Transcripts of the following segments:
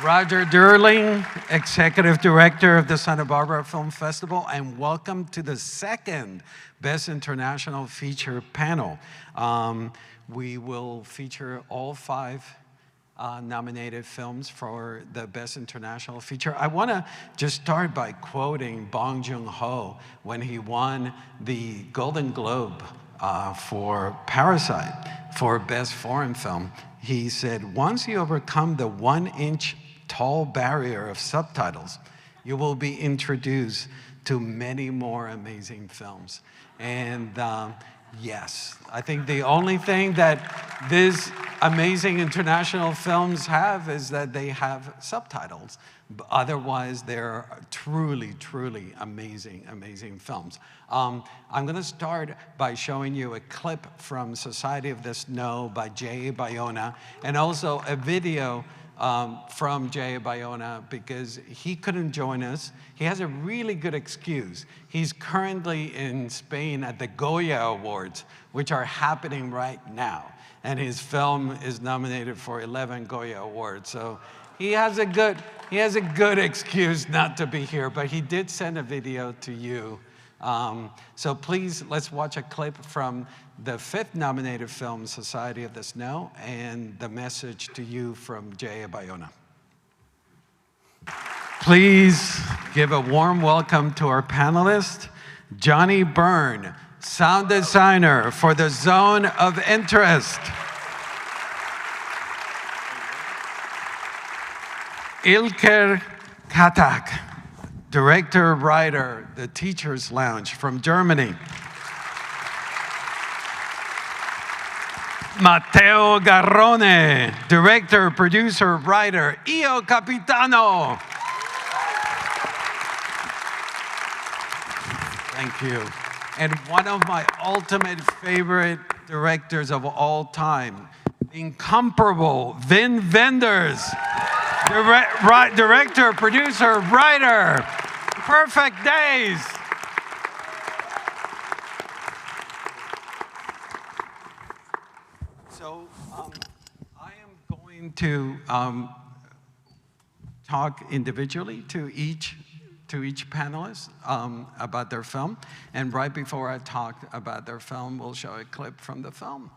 Roger Durling, Executive Director of the Santa Barbara Film Festival, and welcome to the second Best International Feature panel. We will feature all 5 nominated films for the Best International Feature. I want to just start by quoting Bong Joon-ho when he won the Golden Globe for Parasite for Best Foreign Film. He said, once you overcome the 1-inch tall barrier of subtitles, you will be introduced to many more amazing films. And yes, I think the only thing that these amazing international films have is that they have subtitles. Otherwise, they're truly, truly amazing, amazing films. I'm going to start by showing you a clip from Society of the Snow by J.A. Bayona, and also a video from J.A. Bayona because he couldn't join us. He has a really good excuse. He's currently in Spain at the Goya Awards, which are happening right now. And his film is nominated for 11 Goya Awards. So he has a good excuse not to be here, but he did send a video to you. So please, let's watch a clip from the 5th nominated film, Society of the Snow, and the message to you from J.A. Bayona. Please give a warm welcome to our panelist, Johnny Byrne, sound designer for the Zone of Interest. Ilker Katak, director, writer, The Teacher's Lounge from Germany. Matteo Garrone, director, producer, writer, Io Capitano. Thank you. And one of my ultimate favorite directors of all time, the incomparable Wim Wenders. Director, producer, writer, Perfect Days. So I am going to talk individually to each panelist about their film. And right before I talk about their film, we'll show a clip from the film.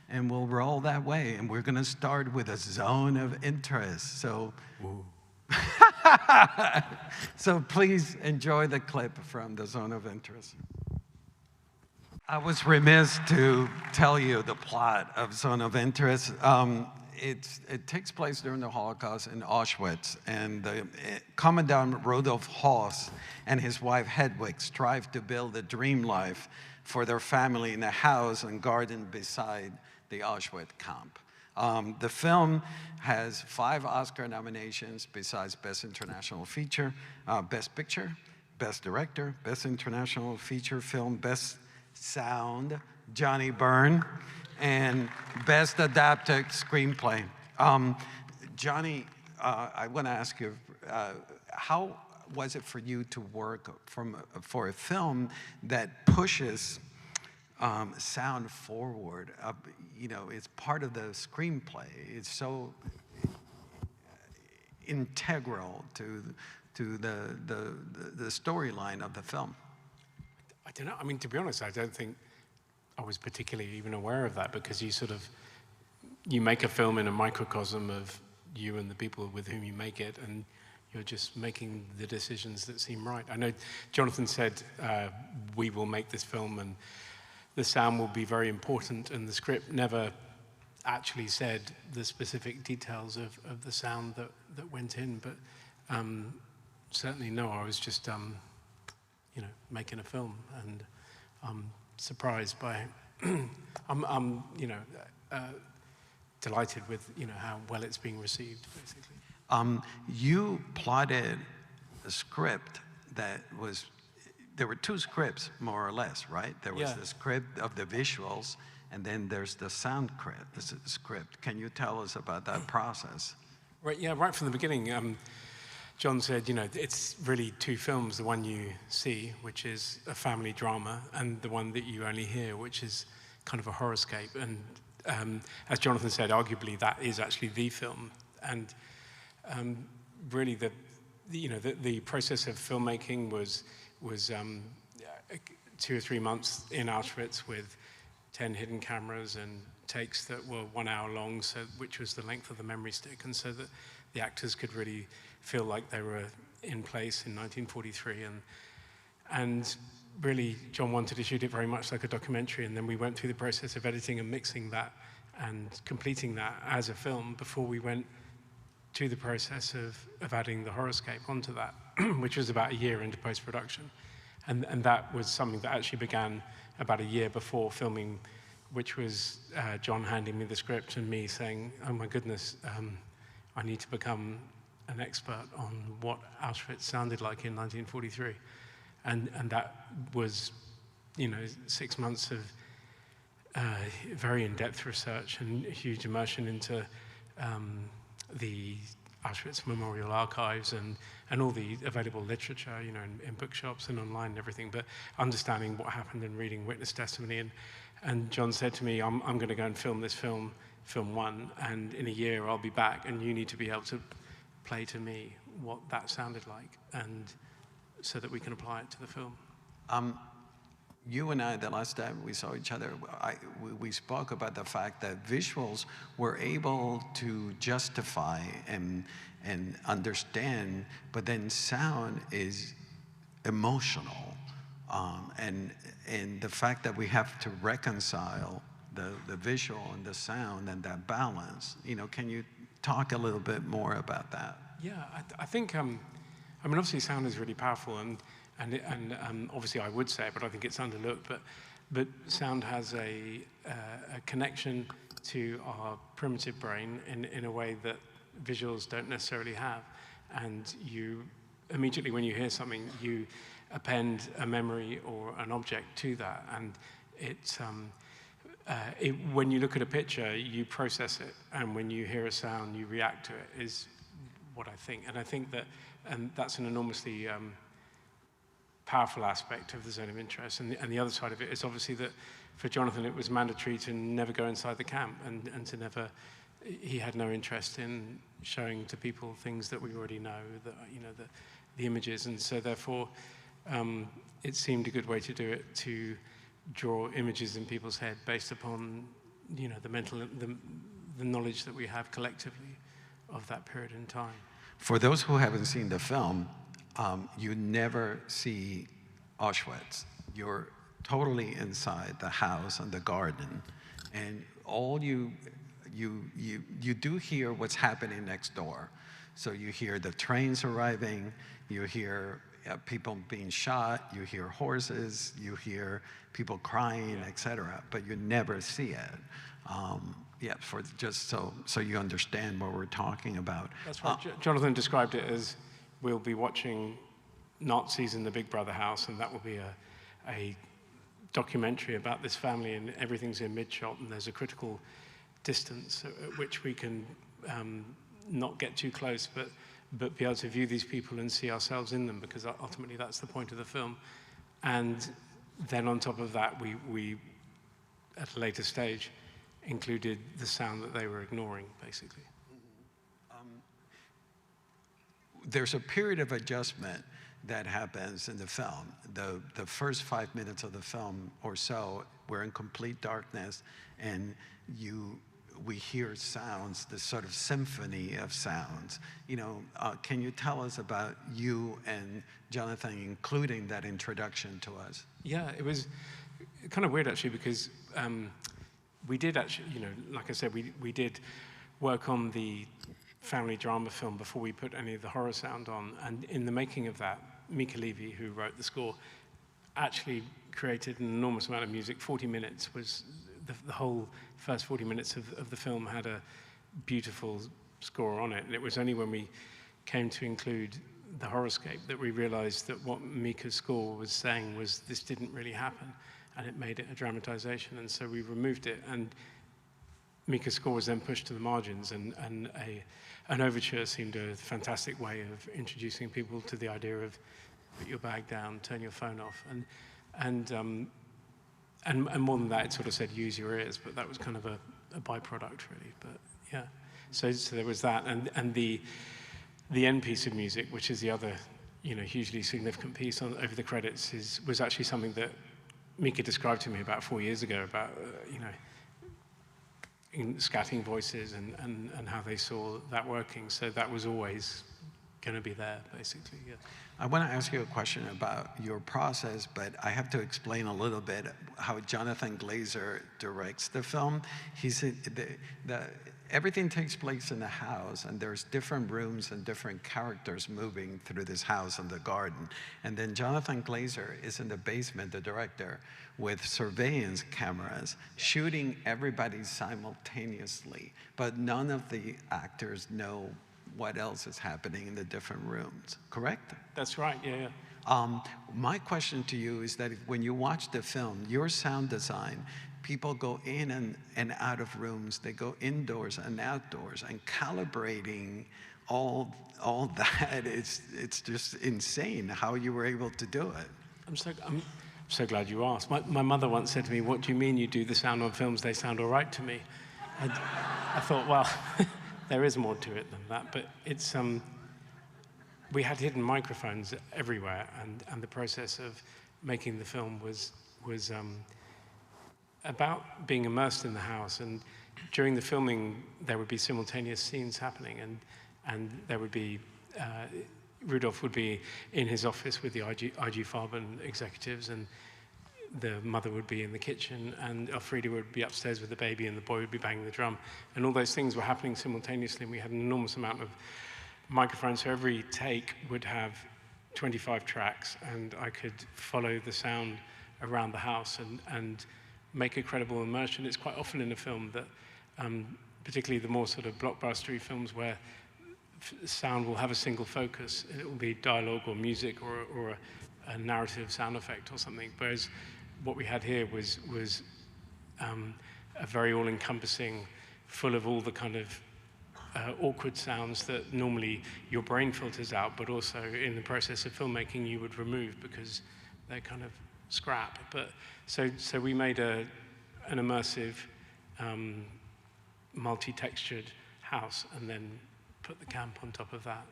And we'll roll that way. And we're going to start with a zone of interest. So, so please enjoy the clip from the zone of interest. I was remiss to tell you the plot of Zone of Interest. It takes place during the Holocaust in Auschwitz, and the Commandant Rudolf Höss and his wife Hedwig strive to build a dream life for their family in a house and garden beside the Auschwitz camp. The film has 5 Oscar nominations besides Best International Feature, Best Picture, Best Director, Best International Feature Film, Best Sound, Johnny Byrne, and Best Adapted Screenplay. Johnny, I want to ask you, how was it for you to work for a film that pushes sound forward? You know, it's part of the screenplay. It's so integral to the storyline of the film. I don't know. I mean, to be honest, I don't think I was particularly even aware of that, because you make a film in a microcosm of you and the people with whom you make it, and you're just making the decisions that seem right. I know Jonathan said, we will make this film and the sound will be very important, and the script never actually said the specific details of the sound that went in, but certainly no, I was just making a film, and I'm surprised by, I'm delighted with how well it's being received, basically. You plotted a script that was, there were 2 scripts, more or less, right? There was the script of the visuals, and then there's the sound script. Can you tell us about that process? Right, yeah, right from the beginning. John said, it's really 2 films, the one you see, which is a family drama, and the one that you only hear, which is kind of a horrorscape. And as Jonathan said, arguably that is actually the film. And really the process of filmmaking was 2 or 3 months in Auschwitz with 10 hidden cameras and takes that were 1 hour long, which was the length of the memory stick, and so that the actors could really feel like they were in place in 1943. And really, John wanted to shoot it very much like a documentary, and then we went through the process of editing and mixing that and completing that as a film before we went to the process of adding the horrorscape onto that, which was about a year into post-production. And that was something that actually began about a year before filming, which was John handing me the script and me saying, oh my goodness, I need to become an expert on what Auschwitz sounded like in 1943. And that was, 6 months of very in-depth research and huge immersion into the Auschwitz Memorial Archives and all the available literature, in bookshops and online and everything, but understanding what happened and reading witness testimony. And John said to me, I'm going to go and film this film 1, and in a year I'll be back, and you need to be able to play to me what that sounded like, and so that we can apply it to the film. You and I, the last time we saw each other, we spoke about the fact that visuals were able to justify and understand, but then sound is emotional. And the fact that we have to reconcile the visual and the sound and that balance, can you talk a little bit more about that? Yeah, I think, obviously sound is really powerful, and obviously I would say it, but I think it's underlooked, but sound has a connection to our primitive brain in a way that visuals don't necessarily have. And you immediately, when you hear something, you append a memory or an object to that, and when you look at a picture, you process it, and when you hear a sound, you react to it, is what I think. And I think that that's an enormously powerful aspect of the zone of interest. And the other side of it is obviously that for Jonathan, it was mandatory to never go inside the camp, and to never, he had no interest in showing to people things that we already know, the images. And so therefore, it seemed a good way to do it, to draw images in people's head based upon, the knowledge that we have collectively of that period in time. For those who haven't seen the film, you never see Auschwitz. You're totally inside the house and the garden, and all you do hear what's happening next door. So you hear the trains arriving, you hear people being shot, you hear horses, you hear people crying, etc. But you never see it. For just so you understand what we're talking about. That's right. Jonathan described it as, we'll be watching Nazis in the Big Brother house, and that will be a documentary about this family, and everything's in mid-shot, and there's a critical distance at which we can not get too close, but be able to view these people and see ourselves in them, because ultimately that's the point of the film. And then on top of that, we at a later stage, included the sound that they were ignoring, basically. There's a period of adjustment that happens in the film. The first 5 minutes of the film or so, we're in complete darkness, and we hear sounds, this sort of symphony of sounds. Can you tell us about you and Jonathan including that introduction to us? Yeah, it was kind of weird actually, because we did actually, like I said, we did work on the family drama film before we put any of the horror sound on. And in the making of that, Mika Levy, who wrote the score, actually created an enormous amount of music. 40 minutes was, the whole first 40 minutes of the film had a beautiful score on it. And it was only when we came to include the horrorscape that we realized that what Mika's score was saying was this didn't really happen, and it made it a dramatization. And so we removed it, and Mika's score was then pushed to the margins, and an overture seemed a fantastic way of introducing people to the idea of put your bag down, turn your phone off, and more than that, it sort of said use your ears, but that was kind of a byproduct really. But yeah, so there was that, and the the end piece of music, which is the other, hugely significant piece over the credits, was actually something that Mika described to me about 4 years ago about, scatting voices and how they saw that working. So that was always going to be there, basically. Yeah. I want to ask you a question about your process, but I have to explain a little bit how Jonathan Glazer directs the film. Everything takes place in the house, and there's different rooms and different characters moving through this house and the garden. And then Jonathan Glazer is in the basement, the director, with surveillance cameras, shooting everybody simultaneously, but none of the actors know what else is happening in the different rooms, correct? That's right, yeah. My question to you is that when you watch the film, your sound design, people go in and out of rooms, they go indoors and outdoors, and calibrating all that, it's just insane how you were able to do it. I'm so glad you asked. My mother once said to me, "What do you mean you do the sound on films? They sound all right to me." And I thought, well, there is more to it than that, but it's we had hidden microphones everywhere, and the process of making the film was about being immersed in the house. And during the filming, there would be simultaneous scenes happening, and there would be Rudolph would be in his office with the IG Farben executives, and the mother would be in the kitchen, and Elfrida would be upstairs with the baby, and the boy would be banging the drum. And all those things were happening simultaneously, and we had an enormous amount of microphones, so every take would have 25 tracks, and I could follow the sound around the house and make a credible immersion. It's quite often in a film that, particularly the more sort of blockbustery films where sound will have a single focus, and it will be dialogue or music or a narrative sound effect or something, whereas what we had here was a very all-encompassing, full of all the kind of awkward sounds that normally your brain filters out, but also in the process of filmmaking you would remove because they're kind of scrap. But so we made an immersive, multi-textured house, and then put the camp on top of that.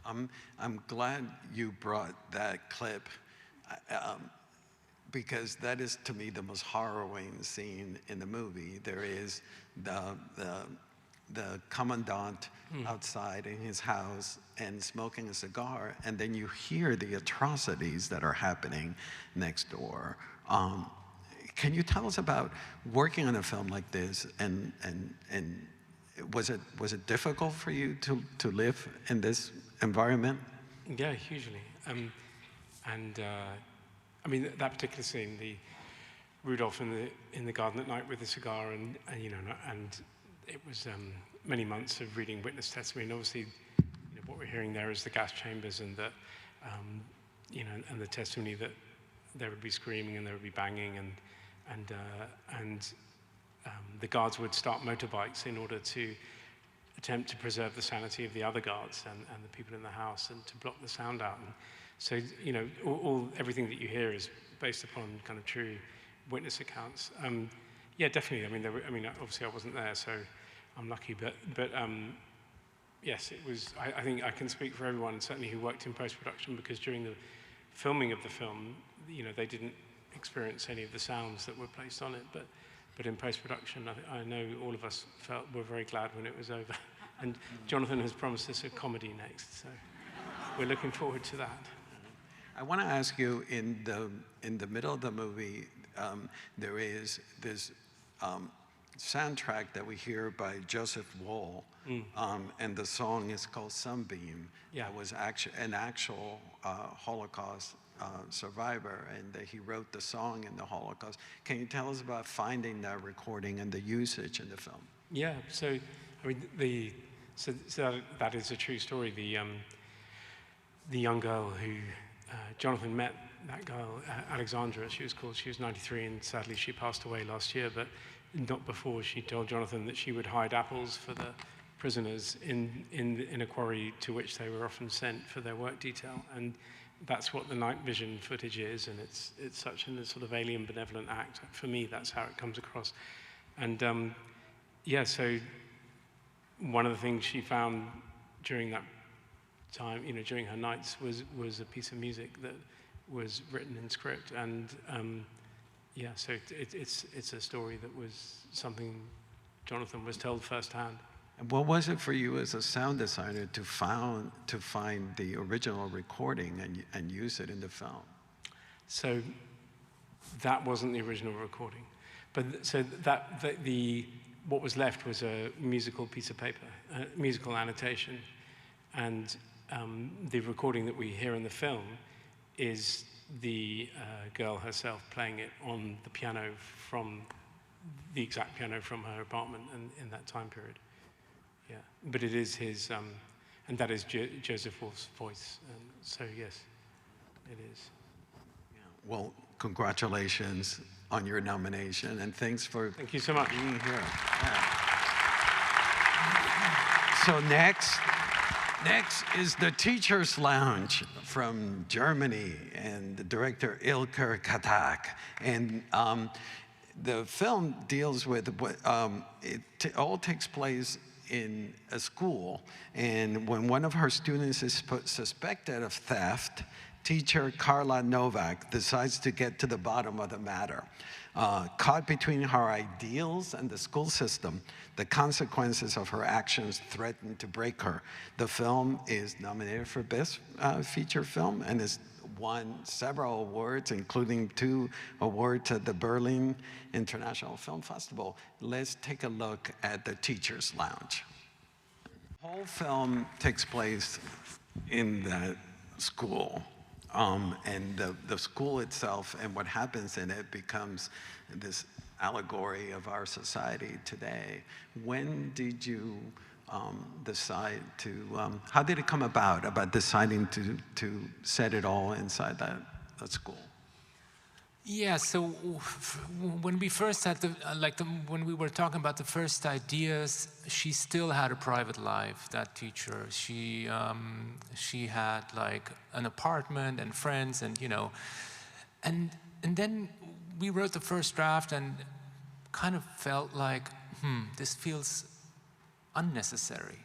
I'm glad you brought that clip because that is, to me, the most harrowing scene in the movie. There is the commandant outside in his house and smoking a cigar, and then you hear the atrocities that are happening next door. Can you tell us about working on a film like this, and was it difficult for you to live in this environment? Yeah, hugely. I mean, that particular scene, the Rudolph in the garden at night with the cigar, and it was many months of reading witness testimony. And obviously, what we're hearing there is the gas chambers, and that and the testimony that there would be screaming and there would be banging, and the guards would start motorbikes in order to attempt to preserve the sanity of the other guards and the people in the house, and to block the sound out. And so, everything that you hear is based upon kind of true witness accounts. Yeah, definitely. I mean, obviously I wasn't there, so I'm lucky. But yes, it was. I think I can speak for everyone, certainly who worked in post-production, because during the filming of the film, they didn't experience any of the sounds that were placed on it. But in post-production, I know all of us were very glad when it was over. And Jonathan has promised us a comedy next, so we're looking forward to that. I want to ask you, in the middle of the movie, there is this soundtrack that we hear by Joseph Woll, and the song is called Sunbeam. Yeah. That was an actual Holocaust survivor, and that he wrote the song in the Holocaust. Can you tell us about finding that recording and the usage in the film? Yeah, so I mean, so that is a true story. The young girl who Jonathan met, that girl Alexandra, she was called. She was 93, and sadly she passed away last year. But not before she told Jonathan that she would hide apples for the prisoners in a quarry to which they were often sent for their work detail. And that's what the night vision footage is, and it's such a sort of alien benevolent act. For me, that's how it comes across. And yeah, so one of the things she found during that time, during her nights was a piece of music that was written in script. And yeah, so it's a story that was something Jonathan was told firsthand. And what was it for you as a sound designer to find the original recording and use it in the film? So that wasn't the original recording, but what was left was a musical piece of paper, a musical annotation, and the recording that we hear in the film is the girl herself playing it on the piano from the exact piano from her apartment in that time period. Yeah, but it is his, and that is Joseph Wolf's voice. And so yes, it is. Yeah. Well, congratulations on your nomination, and thanks for Thank you so much. being here. Yeah. So next is the Teacher's Lounge from Germany, and the director Ilker Katak. And the film deals with it all takes place in a school, and when one of her students is suspected of theft, teacher Carla Novak decides to get to the bottom of the matter. Caught between her ideals and the school system, the consequences of her actions threaten to break her. The film is nominated for Best Feature Film and has won several awards, including 2 awards at the Berlin International Film Festival. Let's take a look at the Teacher's Lounge. The whole film takes place in that school. And the school itself and what happens in it becomes this allegory of our society today. When did you decide to, how did it come about deciding to set it all inside that school? Yeah, so when we first had when we were talking about the first ideas, she still had a private life, that teacher. She had like an apartment and friends, and and then we wrote the first draft and kind of felt like, this feels unnecessary.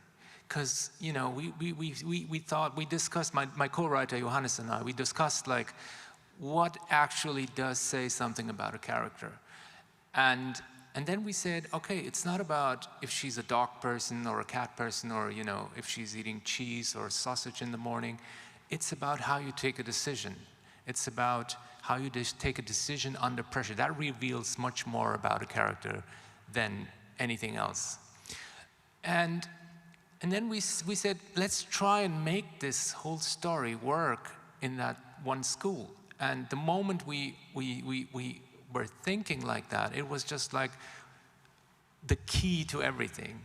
Because we thought, we discussed, my co-writer Johannes and I, we discussed like, what actually does say something about a character? And then we said, okay, it's not about if she's a dog person or a cat person, or if she's eating cheese or sausage in the morning. It's about how you take a decision. It's about how you take a decision under pressure. That reveals much more about a character than anything else. And then we said, let's try and make this whole story work in that one school. And the moment we were thinking like that, it was just like the key to everything.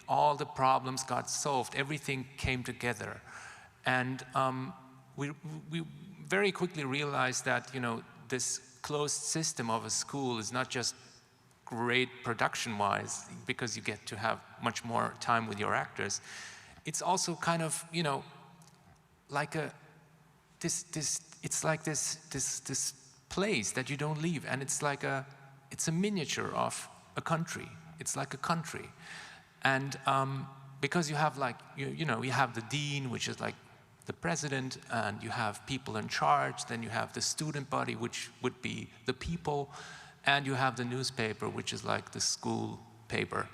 All the problems got solved. Everything came together, and we very quickly realized that this closed system of a school is not just great production-wise, because you get to have much more time with your actors. It's also kind of like it's like this place that you don't leave, and it's a miniature of a country. It's like a country, and because you have you have the dean, which is like the president, and you have people in charge. Then you have the student body, which would be the people, and you have the newspaper, which is like the school paper,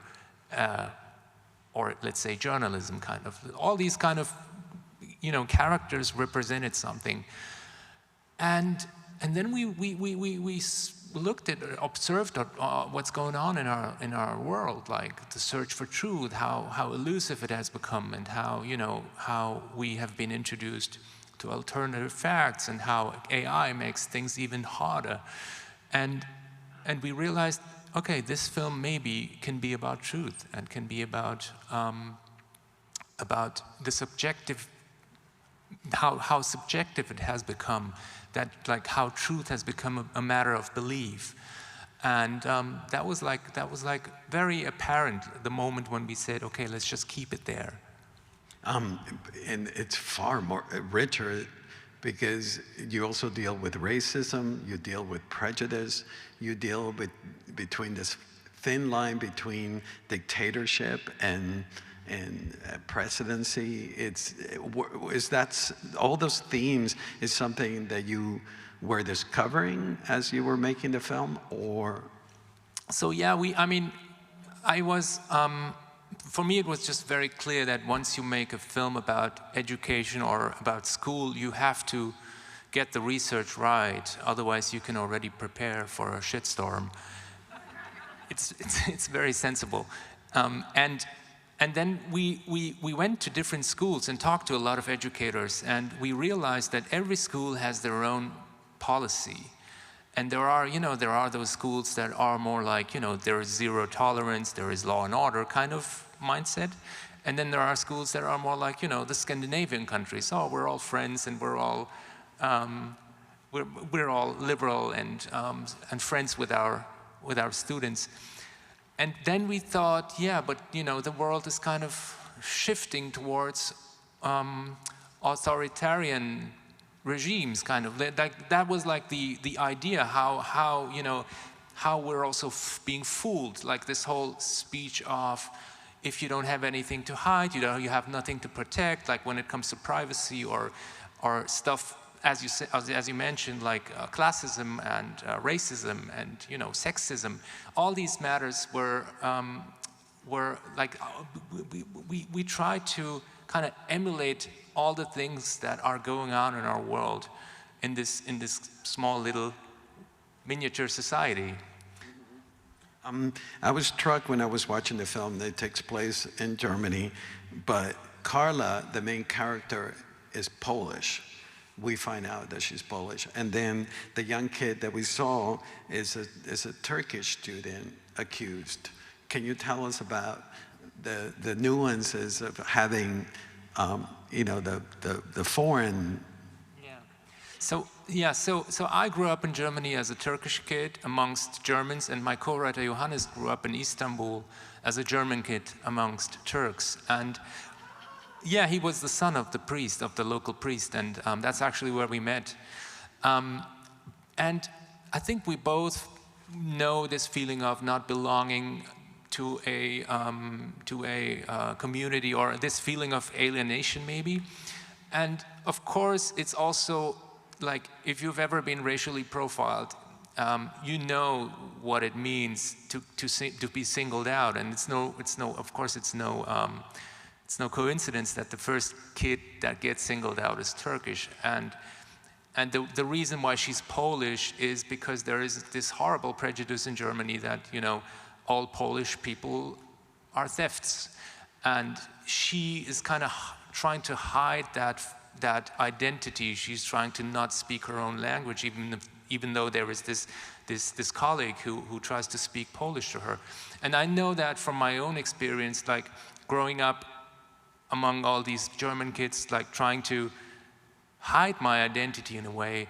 or let's say journalism, kind of. All these kind of characters represented something. And then we looked at, observed what's going on in our world, like the search for truth, how elusive it has become, and how we have been introduced to alternative facts, and how AI makes things even harder. And we realized, okay, this film maybe can be about truth, and can be about the subjective, how subjective it has become, that like how truth has become a matter of belief. And that was like very apparent the moment when we said, okay, let's just keep it there. And it's far more richer, because you also deal with racism, you deal with prejudice, you deal with between this thin line between dictatorship and and presidency. Is that all those themes is something that you were discovering as you were making the film, or? So yeah, I mean, I was, for me it was just very clear that once you make a film about education or about school, you have to get the research right, otherwise you can already prepare for a shitstorm. It's very sensible. And then we went to different schools and talked to a lot of educators, and we realized that every school has their own policy. And there are those schools that are more like, there is zero tolerance, there is law and order kind of mindset. And then there are schools that are more like, the Scandinavian countries. Oh, we're all friends and we're all liberal and friends with our students. And then we thought, yeah, but the world is kind of shifting towards authoritarian regimes, kind of. That was like the idea, how we're also being fooled, like this whole speech of, if you don't have anything to hide, you have nothing to protect, like when it comes to privacy or stuff, as you mentioned, like classism and racism and sexism. All these matters were like we try to kind of emulate all the things that are going on in our world in this small little miniature society. I was struck when I was watching the film that it takes place in Germany, but Carla, the main character, is Polish. We find out that she's Polish. And then the young kid that we saw is a Turkish student accused. Can you tell us about the nuances of having, the foreign? So I grew up in Germany as a Turkish kid amongst Germans, and my co-writer Johannes grew up in Istanbul as a German kid amongst Turks. And yeah, he was the son of the priest, of the local priest, and that's actually where we met. And I think we both know this feeling of not belonging to a community, or this feeling of alienation maybe. And of course, it's also like, if you've ever been racially profiled, you know what it means to be singled out, and it's no coincidence that the first kid that gets singled out is Turkish. And the reason why she's Polish is because there is this horrible prejudice in Germany that, all Polish people are thefts. And she is kind of trying to hide that identity. She's trying to not speak her own language, even though there is this colleague who tries to speak Polish to her. And I know that from my own experience, like growing up among all these German kids, like trying to hide my identity in a way,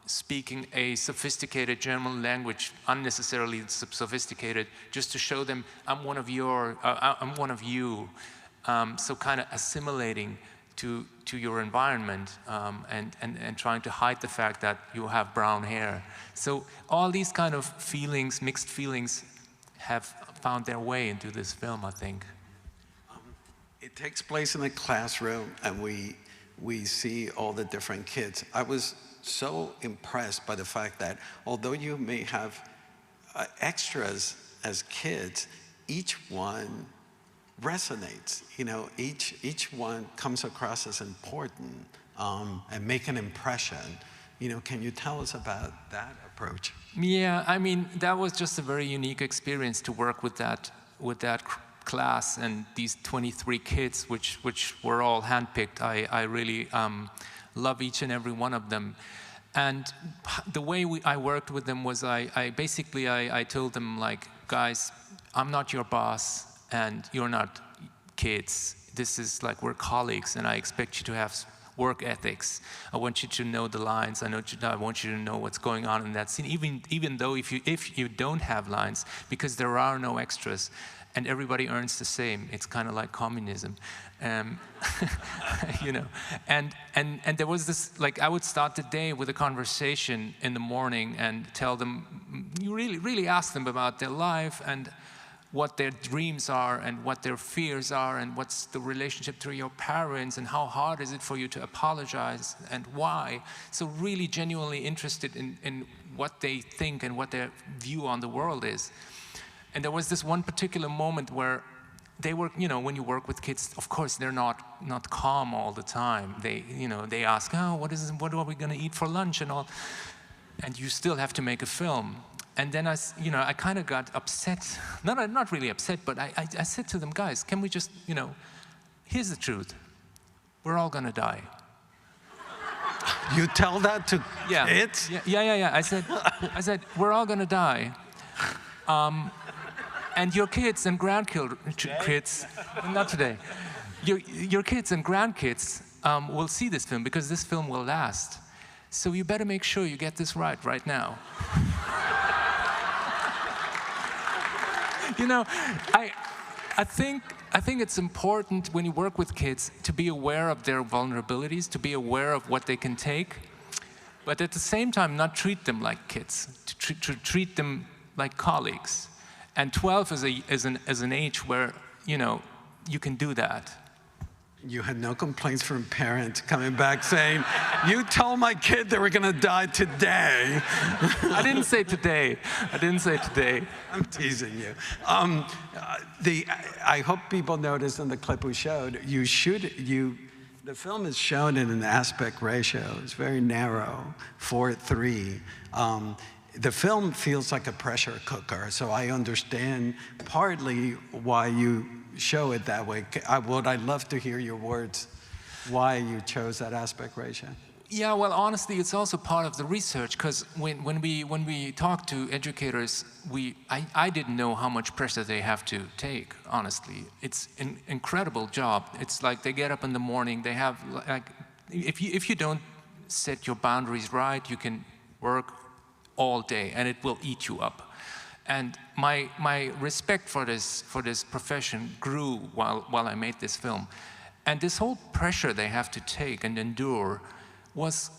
speaking a sophisticated German language, unnecessarily sophisticated, just to show them I'm one of you. So kind of assimilating to your environment, and trying to hide the fact that you have brown hair. So all these kind of feelings, mixed feelings, have found their way into this film, I think. It takes place in a classroom, and we see all the different kids. I was so impressed by the fact that although you may have extras as kids, each one resonates. Each one comes across as important and make an impression. Can you tell us about that approach? Yeah, I mean, that was just a very unique experience to work with that class and these 23 kids, which were all handpicked. I really love each and every one of them. And the way I worked with them was I basically told them, like, guys, I'm not your boss and you're not kids. This is like, we're colleagues, and I expect you to have work ethics. I want you to know the lines. I want you to know what's going on in that scene, even though if you don't have lines, because there are no extras. And everybody earns the same. It's kind of like communism, And there was this, like, I would start the day with a conversation in the morning and tell them, you really ask them about their life and what their dreams are and what their fears are and what's the relationship to your parents and how hard is it for you to apologize and why. So really genuinely interested in what they think and what their view on the world is. And there was this one particular moment where they were, you know, when you work with kids, of course, they're not calm all the time. They, you know, they ask, oh, what are we going to eat for lunch and all? And you still have to make a film. And then I kind of got upset. Not really upset, but I said to them, guys, can we just, you know, here's the truth. We're all going to die. You tell that to kids? Yeah. I said, we're all going to die. And your kids and grandkids, not today, your kids and grandkids will see this film because this film will last. So you better make sure you get this right now. You know, I think it's important when you work with kids to be aware of their vulnerabilities, to be aware of what they can take, but at the same time not treat them like kids, to treat them like colleagues. And 12 is an age where, you know, you can do that. You had no complaints from parents coming back saying, you told my kid they were going to die today. I didn't say today. I'm teasing you. I hope people noticed in the clip we showed, the film is shown in an aspect ratio. It's very narrow, 4:3. The film feels like a pressure cooker, so I understand partly why you show it that way. I'd love to hear your words, why you chose that aspect ratio. Yeah, well, honestly, it's also part of the research, because when we talk to educators, I didn't know how much pressure they have to take, honestly. It's an incredible job. It's like they get up in the morning, they have, like, if you don't set your boundaries right, you can work all day, and it will eat you up. And my respect for this profession grew while I made this film. And this whole pressure they have to take and endure was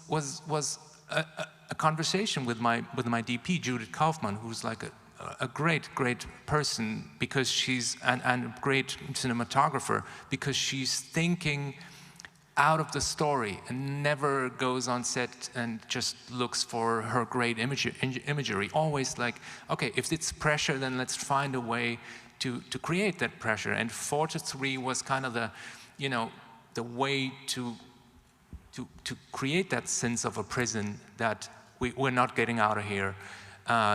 a conversation with my DP, Judith Kaufman, who's like a great person because she's and a great cinematographer because she's thinking out of the story and never goes on set and just looks for her great imagery. Always like, okay, if it's pressure, then let's find a way to create that pressure. And 4:3 was kind of the, you know, the way to create that sense of a prison that we're not getting out of here.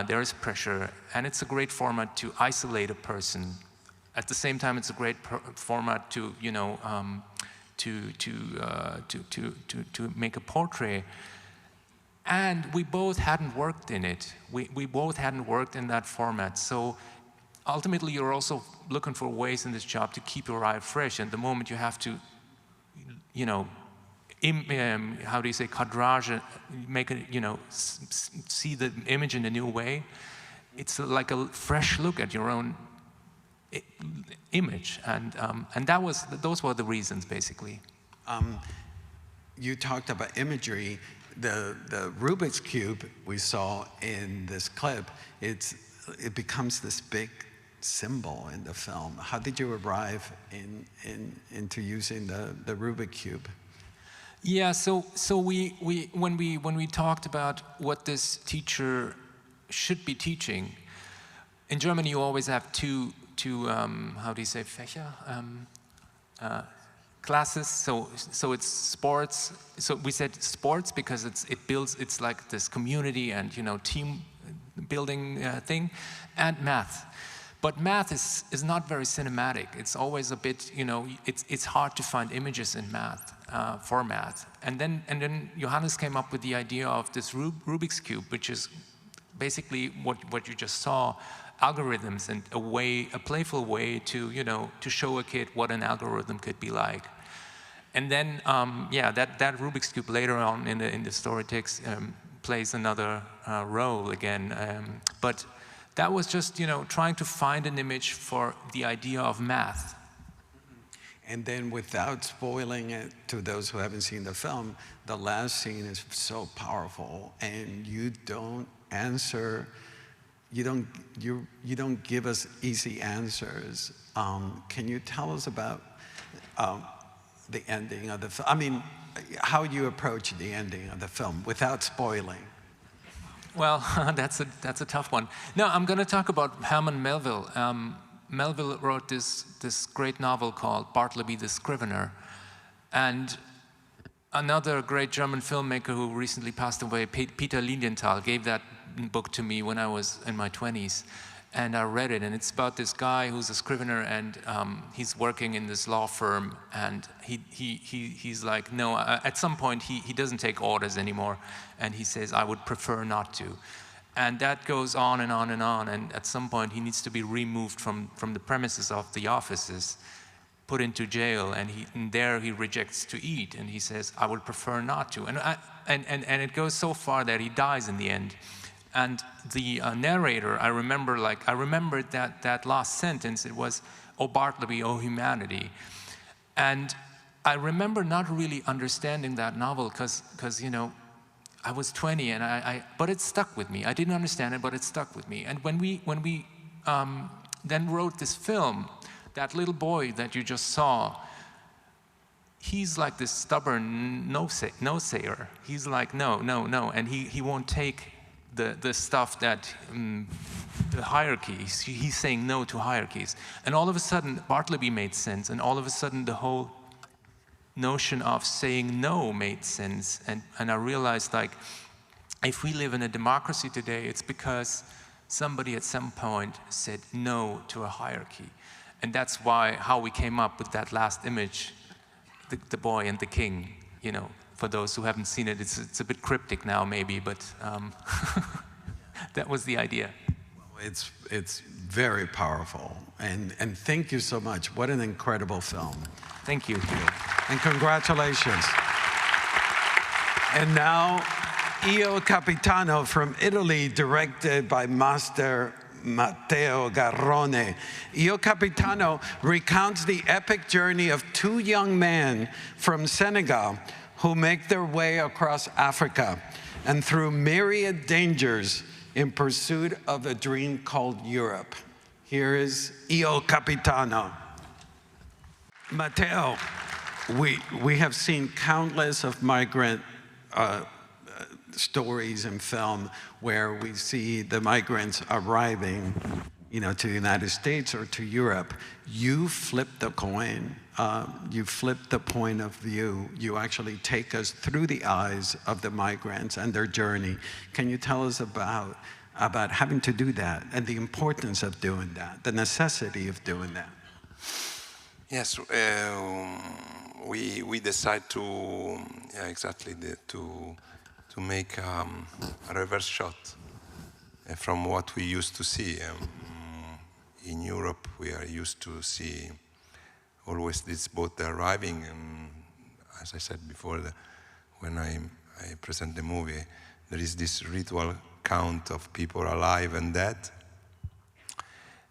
There is pressure, and it's a great format to isolate a person. At the same time, it's a great format to, you know, to make a portrait. And we both hadn't worked in it. We both hadn't worked in that format. So ultimately, you're also looking for ways in this job to keep your eye fresh. And the moment you have to, you know, how do you say, cadrage, make it, you know, see the image in a new way. It's like a fresh look at your own image, and those were the reasons, basically. You talked about imagery. The Rubik's Cube we saw in this clip, it becomes this big symbol in the film. How did you arrive into using the Rubik's Cube? Yeah, so when we talked about what this teacher should be teaching, in Germany you always have two how do you say, Fächer? Classes, so it's sports. So we said sports because it's like this community and, you know, team building thing, and math. But math is not very cinematic. It's always a bit, you know, it's hard to find images in math, for math. And then Johannes came up with the idea of this Rubik's Cube, which is basically what you just saw, algorithms, and a playful way to, you know, to show a kid what an algorithm could be like. And then, yeah, that Rubik's Cube later on in the story plays another role again. But that was just, you know, trying to find an image for the idea of math. And then, without spoiling it to those who haven't seen the film, the last scene is so powerful, and you don't answer you don't give us easy answers. Can you tell us about the ending of the film? I mean, how you approach the ending of the film without spoiling. Well, that's a tough one. No, I'm going to talk about Herman Melville. Melville wrote this great novel called Bartleby the Scrivener, and another great German filmmaker who recently passed away, Peter Lilienthal, gave that book to me when I was in my 20s, and I read it. And it's about this guy who's a scrivener, and he's working in this law firm, and he's like, no, at some point he doesn't take orders anymore, and he says, I would prefer not to. And that goes on and on and on, and at some point he needs to be removed from the premises of the offices, put into jail, and there he rejects to eat, and he says, I would prefer not to. And it goes so far that he dies in the end. And the narrator, I remembered that last sentence. It was, "O Bartleby, O humanity." And I remember not really understanding that novel because you know, I was 20, and but it stuck with me. I didn't understand it, but it stuck with me. And when we then wrote this film, that little boy that you just saw, he's like this stubborn no-sayer. He's like, no, no, no, and he won't take the stuff that, the hierarchies. He's saying no to hierarchies. And all of a sudden, Bartleby made sense, and all of a sudden, the whole notion of saying no made sense. And I realized, like, if we live in a democracy today, it's because somebody at some point said no to a hierarchy. And that's how we came up with that last image, the boy and the king. You know, for those who haven't seen it, it's a bit cryptic now, maybe, but that was the idea. It's very powerful, and thank you so much. What an incredible film. Thank you. And congratulations. And now, Io Capitano from Italy, directed by Master Matteo Garrone. Io Capitano recounts the epic journey of two young men from Senegal who make their way across Africa and through myriad dangers in pursuit of a dream called Europe. Here is Io Capitano. Matteo, we have seen countless of migrant stories in film where we see the migrants arriving, you know, to the United States or to Europe. You flip the coin. You flip the point of view. You actually take us through the eyes of the migrants and their journey. Can you tell us about having to do that and the importance of doing that, the necessity of doing that? Yes, we decide to to make a reverse shot from what we used to see. In Europe, we are used to see always this boat arriving, and as I said before, when I present the movie, there is this ritual count of people alive and dead,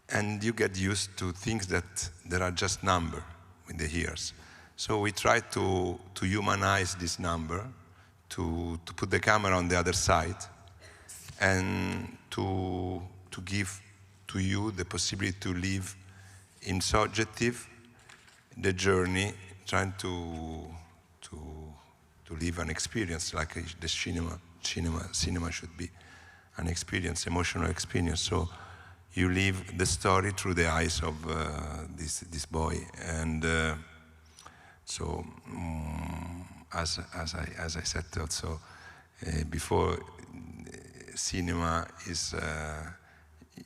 and you get used to things that there are just number with the years. So we try to humanize this number, to put the camera on the other side, and to give to you the possibility to live in subjective the journey, trying to live an experience like the cinema should be an experience, emotional experience. So you live the story through the eyes of this boy, and so as I said also before, cinema is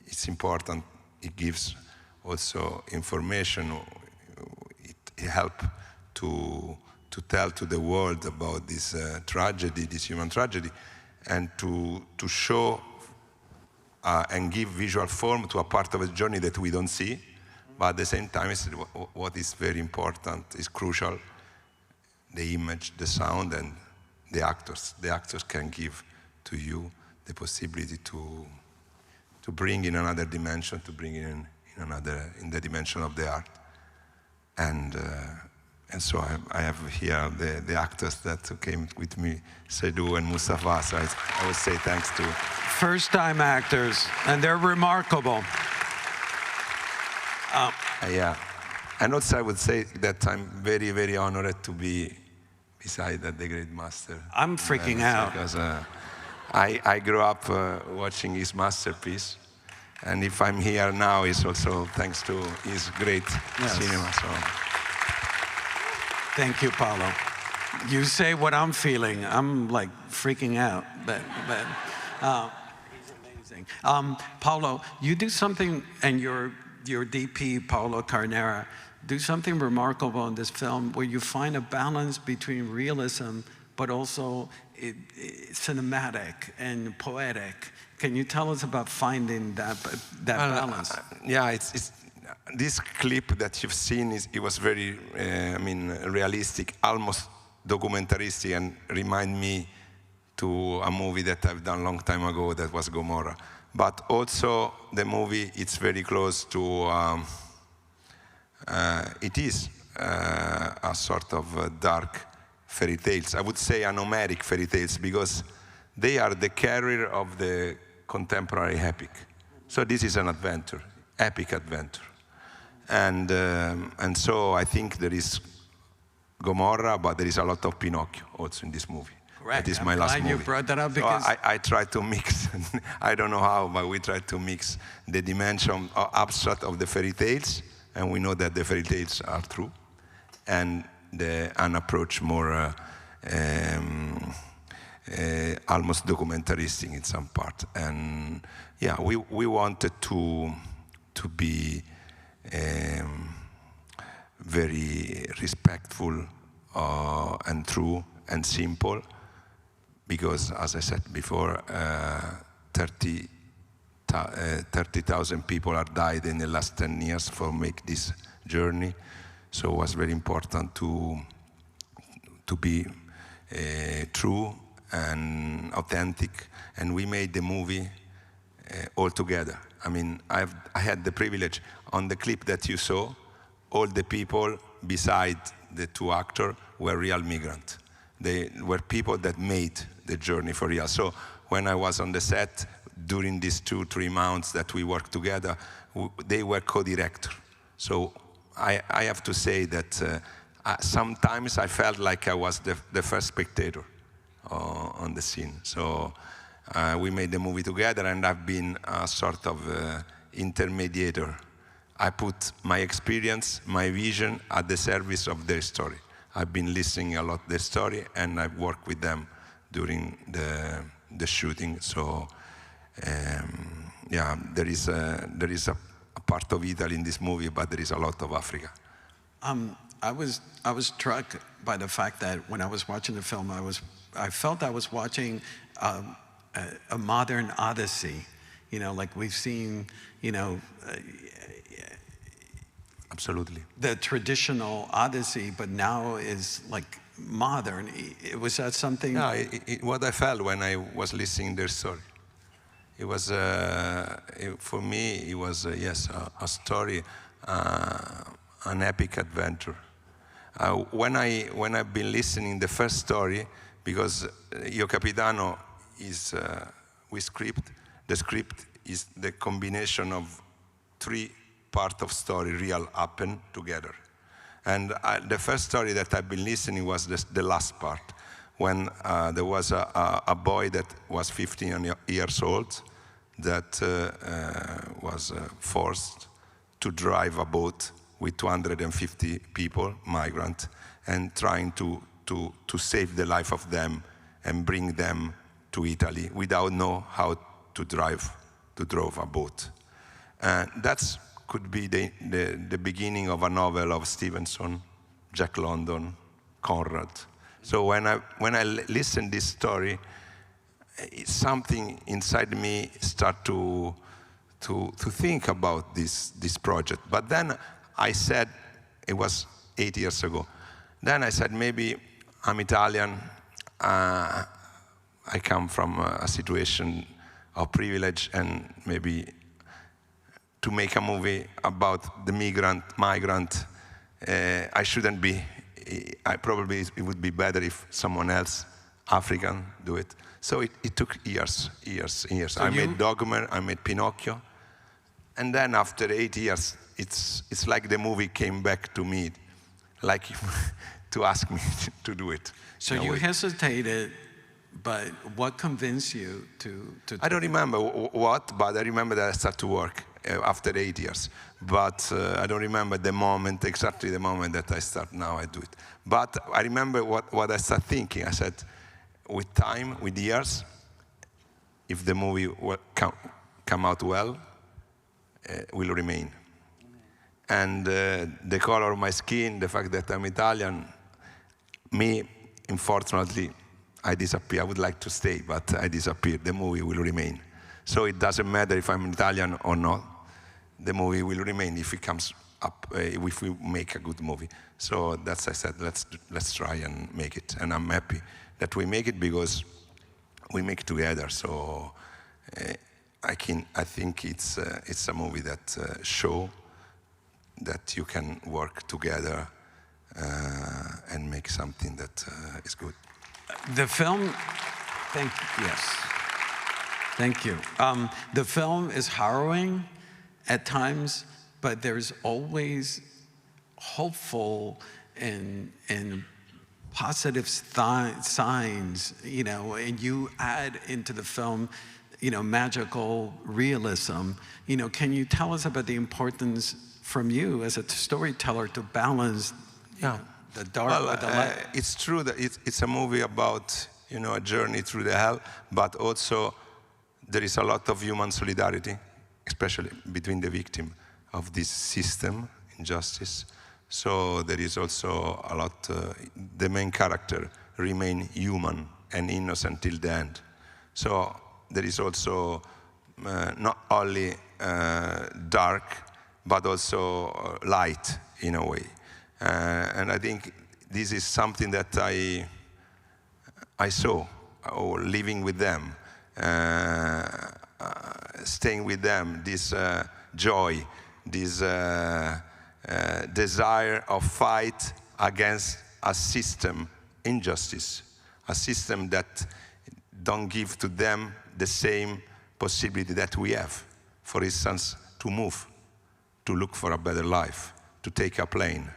it's important. It gives also information. It helps to tell to the world about this tragedy, this human tragedy, and to show and give visual form to a part of a journey that we don't see, but at the same time, what is very important, is crucial, the image, the sound, and the actors. The actors can give to you the possibility to bring in another dimension, to bring in the dimension of the art. And And so I have here the actors that came with me, Seydou and Mustafa. So I would say thanks to... First-time actors, and they're remarkable. Yeah. And also I would say that I'm very, very honored to be beside the great master. I'm freaking out. Because I grew up watching his masterpiece. And if I'm here now, it's also thanks to his great cinema. So. Thank you, Paolo. You say what I'm feeling. I'm like freaking out, but he's amazing. Paolo, you do something, and your DP, Paolo Carnera, do something remarkable in this film where you find a balance between realism, but also cinematic and poetic. Can you tell us about finding that balance? Yeah, it's this clip that you've seen it was very, realistic, almost documentaristic, and remind me to a movie that I've done a long time ago that was Gomorrah. But also the movie, it's very close to, it is a sort of dark fairy tales. I would say anomeric fairy tales because they are the carrier of the contemporary epic. So this is an adventure, epic adventure. And so I think there is Gomorrah, but there is a lot of Pinocchio also in this movie. Correct. That is my last movie. You brought that up because so I try to mix, I don't know how, but we try to mix the dimension abstract of the fairy tales, and we know that the fairy tales are true, and an approach more almost documentaristic in some part. And yeah, we wanted to be very respectful and true and simple, because as I said before, 30,000 people have died in the last 10 years for make this journey. So it was very important to be true and authentic, and we made the movie all together. I mean, I had the privilege on the clip that you saw, all the people beside the two actors were real migrants. They were people that made the journey for real. So when I was on the set, during these 2-3 months that we worked together, they were co-directors. So I have to say that sometimes I felt like I was the first spectator on the scene. So we made the movie together, and I've been a sort of intermediator. I put my experience, my vision at the service of their story. I've been listening a lot to their story, and I've worked with them during the shooting. So yeah, there is a part of Italy in this movie, but there is a lot of Africa. I was struck by the fact that when I was watching the film, I felt I was watching a modern Odyssey. You know, like we've seen, you know, absolutely, the traditional Odyssey, but now is like modern. Was that something? No, what I felt when I was listening their story. It was, for me, it was, yes, a story, an epic adventure. When I've been listening the first story, because Io Capitano is with script. The script is the combination of 3 parts of story, real, happen together. And the first story that I've been listening was the last part, when there was a boy that was 15 years old that was forced to drive a boat with 250 people, migrants, and trying to save the life of them and bring them to Italy without know how to drive a boat. And that could be the beginning of a novel of Stevenson, Jack London, Conrad. So when I listen this story, something inside me start to think about this project. But then I said, it was 8 years ago. Then I said, maybe I'm Italian. I come from a situation of privilege, and maybe to make a movie about the migrant, I shouldn't be probably it would be better if someone else, African, do it. So it took years. So I made Dogma, I made Pinocchio, and then after 8 years, it's like the movie came back to me, like to ask me to do it. So you hesitated, but what convinced you to I don't remember what, but I remember that I started to work after 8 years. But I don't remember the moment, exactly the moment that I start. Now I do it. But I remember what I started thinking. I said, with time, with years, if the movie will come out well, will remain. And the color of my skin, the fact that I'm Italian, me, unfortunately, I disappear. I would like to stay, but I disappear. The movie will remain. So it doesn't matter if I'm Italian or not. The movie will remain if it comes up, if we make a good movie. So that's I said, let's try and make it. And I'm happy that we make it because we make it together. So I think it's a movie that show that you can work together and make something that is good. The film, thank you. The film is harrowing at times, but there's always hopeful and positive signs, you know, and you add into the film, you know, magical realism. You know, can you tell us about the importance from you as a storyteller to balance the dark with the light? It's true that it's a movie about, you know, a journey through the hell, but also there is a lot of human solidarity, especially between the victim of this system, injustice. So there is also a lot, the main character remain human and innocent till the end. So there is also not only dark, but also light in a way. And I think this is something that I saw, or living with them, staying with them, this joy, this desire of fight against a system injustice, a system that don't give to them the same possibility that we have. For instance, to move, to look for a better life, to take a plane,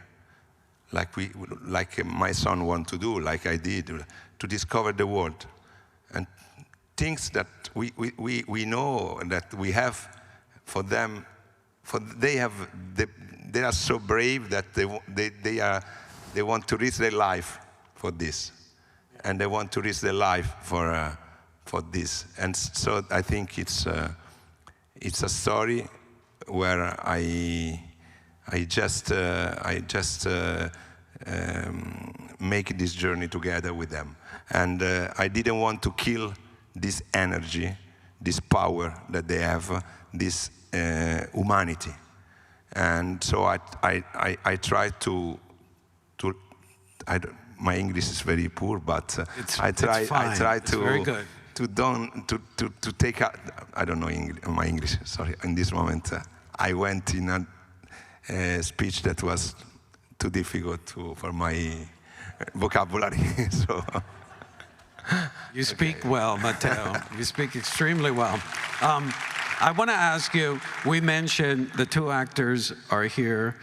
like my son want to do, like I did, to discover the world. And things that we know that we have for them, they are so brave that they want to risk their life for this, and they want to risk their life for this. And so I think it's a story where I just make this journey together with them, and I didn't want to kill this energy, this power that they have, this humanity. And so I try to my English is very poor, but I try to take out, I don't know my English, sorry, in this moment. I went in a speech that was too difficult for my vocabulary. So. You speak well, Matteo. You speak extremely well. I want to ask you, we mentioned the two actors are here.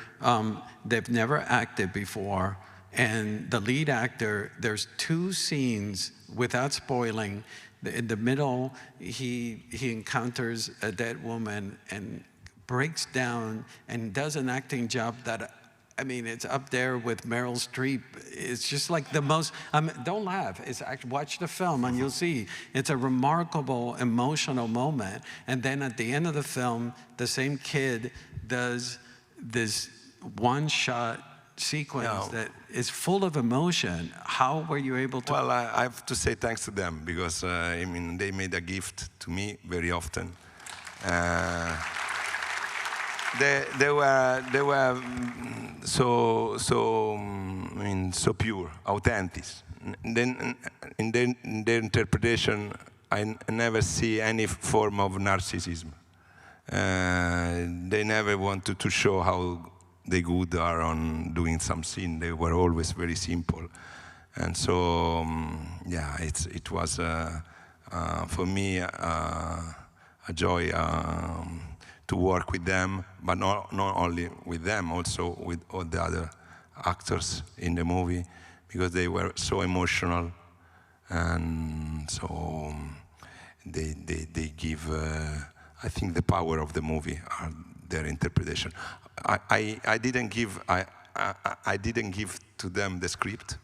They've never acted before. And the lead actor, there's two scenes, without spoiling. In the middle, he encounters a dead woman and breaks down and does an acting job that, I mean, it's up there with Meryl Streep. It's just like the most, don't laugh, watch the film and you'll see. It's a remarkable, emotional moment. And then at the end of the film, the same kid does this one-shot sequence that is full of emotion. How were you able to? Well, I have to say thanks to them, because I mean, they made a gift to me very often. They were so pure, authentic. Then in their interpretation, I never see any form of narcissism. They never wanted to show how the good are on doing some scene. They were always very simple. And so, yeah, it was, for me, a joy to work with them, but not only with them, also with all the other actors in the movie, because they were so emotional, and so they give, I think, the power of the movie are their interpretation. I didn't give to them the script.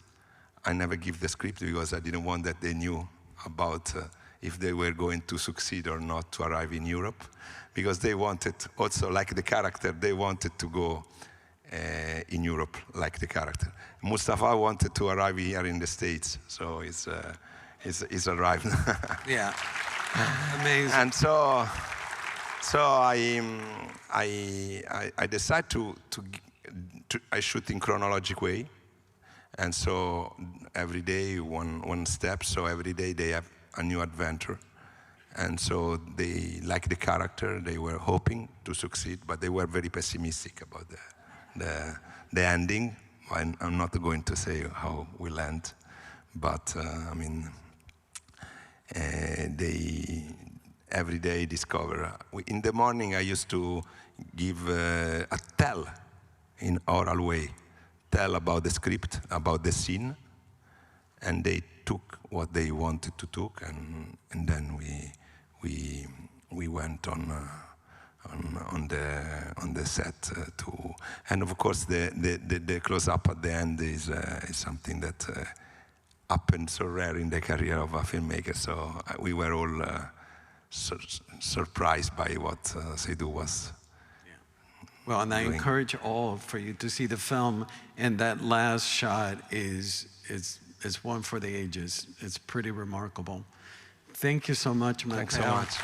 I never give the script because I didn't want that they knew about if they were going to succeed or not to arrive in Europe, because they wanted also, like the character, they wanted to go in Europe like the character. Mustafa wanted to arrive here in the States, so he's arrived. Yeah, amazing. And so I decided to I shoot in chronological way. And so every day, one step, so every day they have a new adventure. And so they, like the character, they were hoping to succeed, but they were very pessimistic about the ending. I'm not going to say how we'll end, but I mean, they every day discover. In the morning, I used to give a tell in oral way. Tell about the script, about the scene, and they took what they wanted to took, and then we went on the set to, and of course the close up at the end is something that happened so rare in the career of a filmmaker. So we were all surprised by what Seydou was. Well, and I encourage all for you to see the film, and that last shot is one for the ages. It's pretty remarkable. Thank you so much, Matteo. Thanks so much.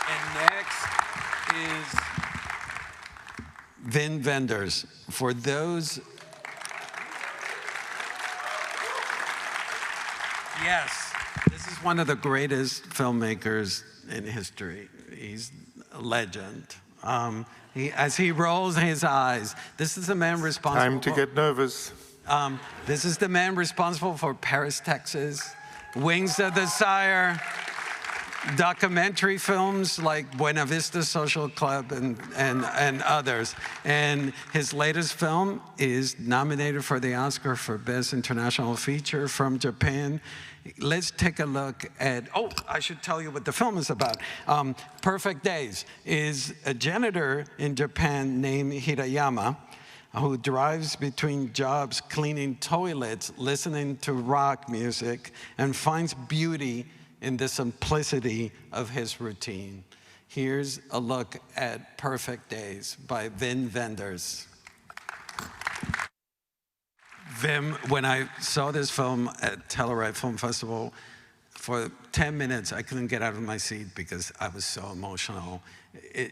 And next is Wim Wenders. For those... Yes, this is one of the greatest filmmakers in history. He's a legend. As he rolls his eyes, this is the man responsible. Time to get nervous. This is the man responsible for Paris, Texas, Wings of Desire, documentary films like Buena Vista Social Club and others. And his latest film is nominated for the Oscar for Best International Feature from Japan. Let's take a look at, oh, I should tell you what the film is about. Perfect Days is a janitor in Japan named Hirayama who drives between jobs cleaning toilets, listening to rock music, and finds beauty in the simplicity of his routine. Here's a look at Perfect Days by Wim Wenders. Wim, when I saw this film at Telluride Film Festival, for 10 minutes, I couldn't get out of my seat because I was so emotional.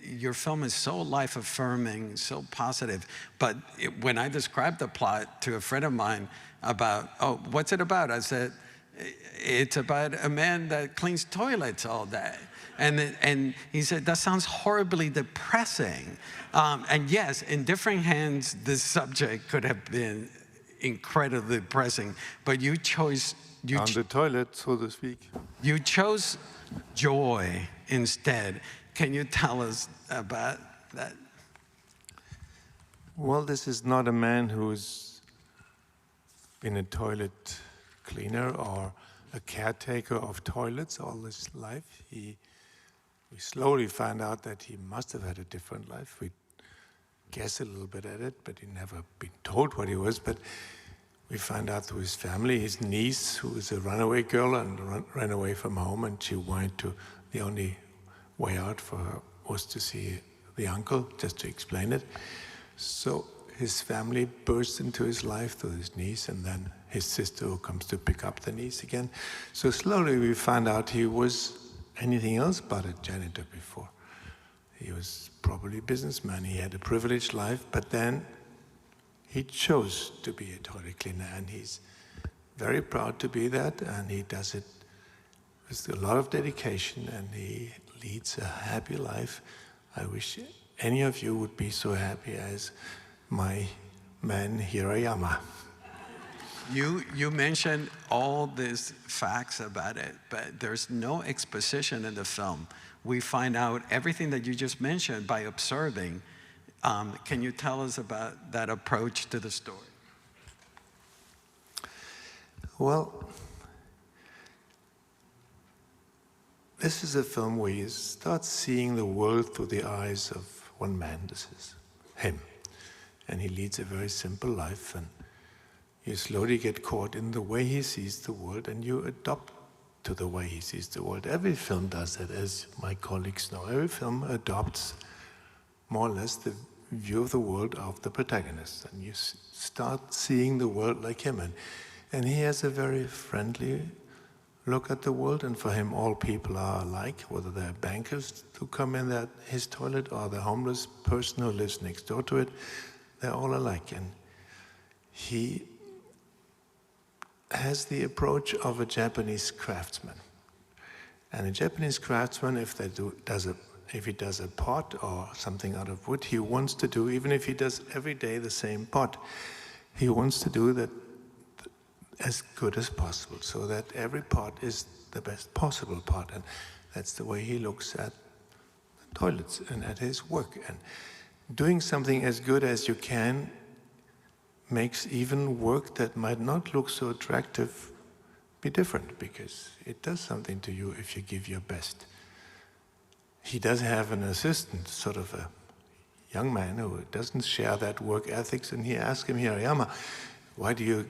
Your film is so life-affirming, so positive. But when I described the plot to a friend of mine about, oh, what's it about? I said, it's about a man that cleans toilets all day. And he said, that sounds horribly depressing. And yes, in different hands, this subject could have been incredibly depressing, but you chose... On the toilet, so to speak. You chose joy instead. Can you tell us about that? Well, this is not a man who's been a toilet cleaner or a caretaker of toilets all his life. We slowly found out that he must have had a different life. We guess a little bit at it, but he never been told what he was. But we found out through his family, his niece, who was a runaway girl and ran away from home, and she wanted to, the only way out for her was to see the uncle, just to explain it. So his family burst into his life through his niece, and then his sister who comes to pick up the niece again. So slowly we found out he was anything else but a janitor before. He was probably a businessman. He had a privileged life, but then he chose to be a toilet cleaner, and he's very proud to be that, and he does it with a lot of dedication, and he leads a happy life. I wish any of you would be so happy as my man Hirayama. You mentioned all these facts about it, but there's no exposition in the film. We find out everything that you just mentioned by observing. Can you tell us about that approach to the story? Well, this is a film where you start seeing the world through the eyes of one man. This is him. And he leads a very simple life, and you slowly get caught in the way he sees the world, and you adopt to the way he sees the world. Every film does that, as my colleagues know. Every film adopts more or less the view of the world of the protagonist, and you start seeing the world like him. And he has a very friendly look at the world, and for him all people are alike, whether they're bankers who come in his toilet or the homeless person who lives next door to it, they're all alike. And he has the approach of a Japanese craftsman. And a Japanese craftsman, if he does a pot or something out of wood, he wants to do, even if he does every day the same pot, he wants to do that as good as possible, so that every pot is the best possible pot. And that's the way he looks at toilets and at his work. And doing something as good as you can makes even work that might not look so attractive be different, because it does something to you if you give your best. He does have an assistant, sort of a young man who doesn't share that work ethics, and he asks him, Hirayama, why do you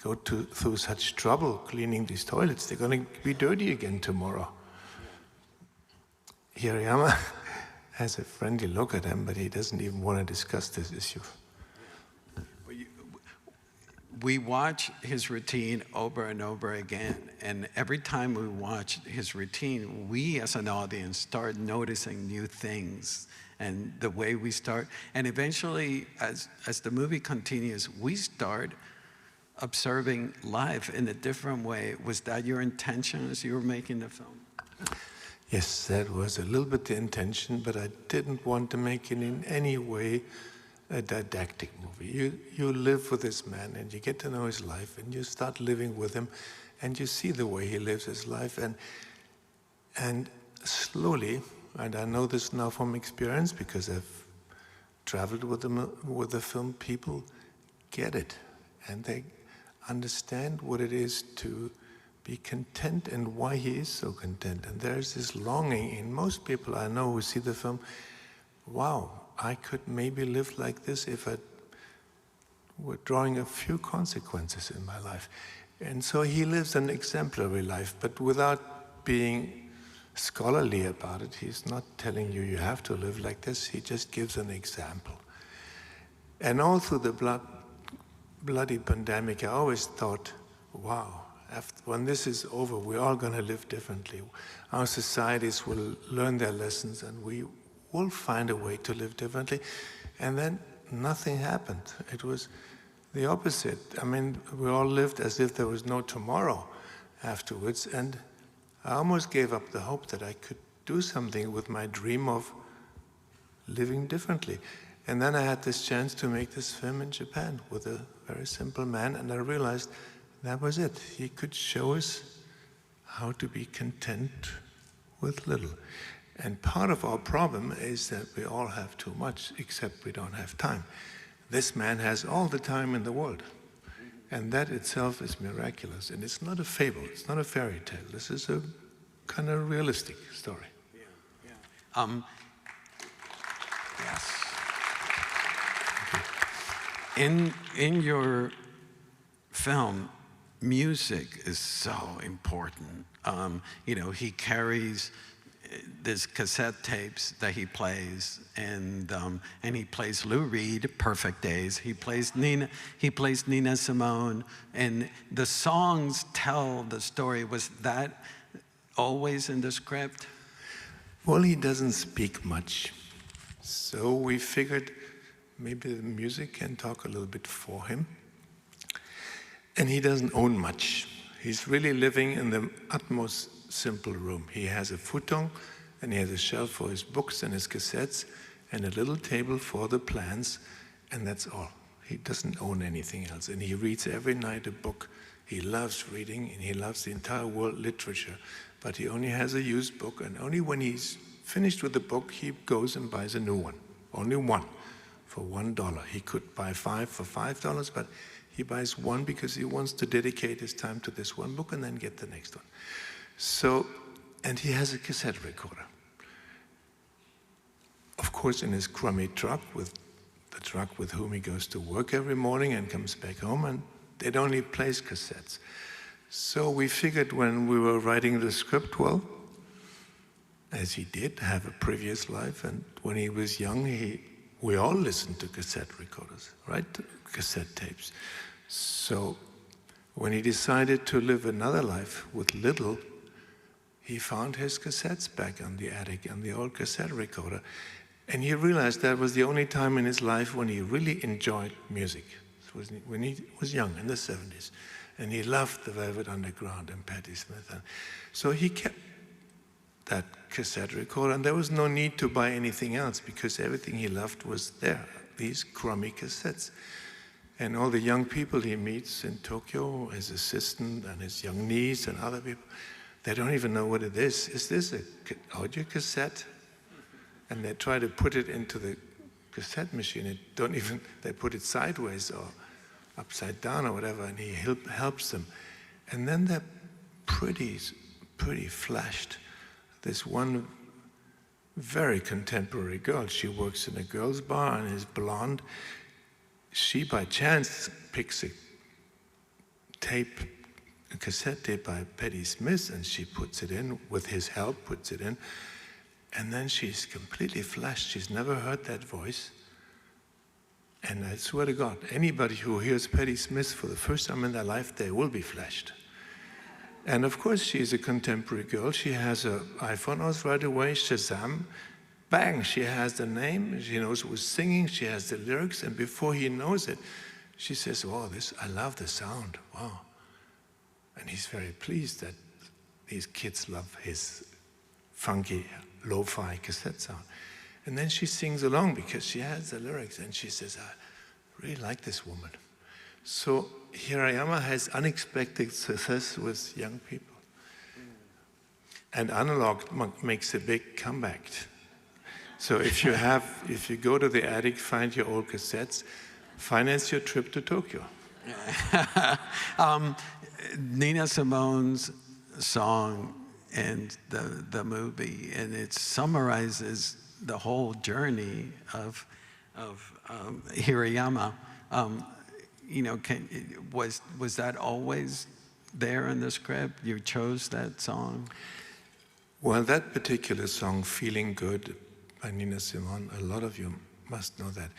go through such trouble cleaning these toilets? They're going to be dirty again tomorrow. Hirayama has a friendly look at him, but he doesn't even want to discuss this issue. We watch his routine over and over again, and every time we watch his routine, we as an audience start noticing new things, and the way we start, and eventually, as the movie continues, we start observing life in a different way. Was that your intention as you were making the film? Yes, that was a little bit the intention, but I didn't want to make it in any way a didactic movie. You live with this man, and you get to know his life, and you start living with him, and you see the way he lives his life, and slowly, and I know this now from experience because I've traveled with the film, people get it, and they understand what it is to be content and why he is so content. And there's this longing in most people I know who see the film, wow, I could maybe live like this if I were drawing a few consequences in my life. And so he lives an exemplary life, but without being scholarly about it. He's not telling you you have to live like this. He just gives an example. And all through the bloody pandemic, I always thought, wow, when this is over, we're all going to live differently. Our societies will learn their lessons, and we will find a way to live differently. And then nothing happened. It was the opposite. I mean, we all lived as if there was no tomorrow afterwards, and I almost gave up the hope that I could do something with my dream of living differently. And then I had this chance to make this film in Japan with a very simple man, and I realized that was it. He could show us how to be content with little. And part of our problem is that we all have too much, except we don't have time. This man has all the time in the world. And that itself is miraculous. And it's not a fable, it's not a fairy tale. This is a kind of realistic story. Yes. In your film, music is so important. He carries these cassette tapes that he plays, and he plays Lou Reed, Perfect Days. He plays Nina Simone, and the songs tell the story. Was that always in the script? Well, he doesn't speak much, so we figured maybe the music can talk a little bit for him. And he doesn't own much. He's really living in the utmost simple room. He has a futon, and he has a shelf for his books and his cassettes, and a little table for the plants, and that's all. He doesn't own anything else, and he reads every night a book. He loves reading, and he loves the entire world literature, but he only has a used book, and only when he's finished with the book, he goes and buys a new one. Only one, for $1. He could buy 5 for $5, but he buys one because he wants to dedicate his time to this one book and then get the next one. So, and he has a cassette recorder. Of course, in his crummy truck, with the truck with whom he goes to work every morning and comes back home, and it only plays cassettes. So we figured when we were writing the script, well, as he did have a previous life, and when he was young, we all listened to cassette recorders, right? Cassette tapes. So when he decided to live another life with little, he found his cassettes back on the attic and the old cassette recorder. And he realized that was the only time in his life when he really enjoyed music. It was when he was young, in the 70s. And he loved the Velvet Underground and Patti Smith. And so he kept that cassette recorder, and there was no need to buy anything else because everything he loved was there, these crummy cassettes. And all the young people he meets in Tokyo, his assistant and his young niece and other people, they don't even know what it is. Is this an audio cassette? And they try to put it into the cassette machine. They put it sideways or upside down or whatever, and he helps them. And then they're pretty flashed. This one very contemporary girl, she works in a girls' bar and is blonde. She, by chance, picks a cassette tape by Patti Smith, and she puts it in, with his help, puts it in. And then she's completely flashed. She's never heard that voice. And I swear to God, anybody who hears Patti Smith for the first time in their life, they will be flashed. And of course, she's a contemporary girl. She has an iPhone out right away, Shazam. Bang, she has the name, she knows who's singing, she has the lyrics, and before he knows it, she says, "Oh, I love the sound, wow." And he's very pleased that these kids love his funky, lo-fi cassette sound. And then she sings along because she has the lyrics, and she says, "I really like this woman." So Hirayama has unexpected success with young people. And analog makes a big comeback. So if you go to the attic, find your old cassettes, finance your trip to Tokyo. Nina Simone's song and the movie, and it summarizes the whole journey of Hirayama. Was that always there in the script? You chose that song? Well, that particular song, "Feeling Good" by Nina Simone, a lot of you must know that.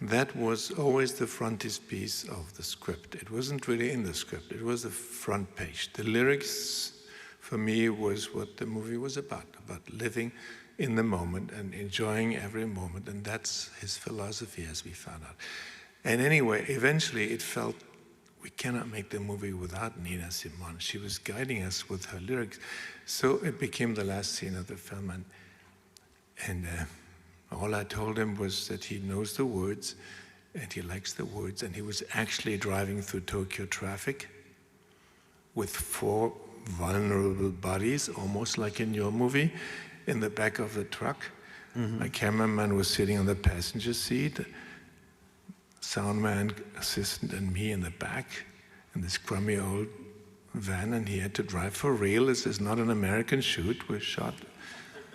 That was always the frontispiece of the script. It wasn't really in the script. It was the front page. The lyrics, for me, was what the movie was about living in the moment and enjoying every moment. And that's his philosophy, as we found out. And anyway, eventually it felt we cannot make the movie without Nina Simone. She was guiding us with her lyrics. So it became the last scene of the film. And all I told him was that he knows the words and he likes the words. And he was actually driving through Tokyo traffic with 4 vulnerable bodies, almost like in your movie, in the back of the truck. Mm-hmm. My cameraman was sitting on the passenger seat, soundman, assistant, and me in the back in this crummy old van, and he had to drive for real. This is not an American shoot. We shot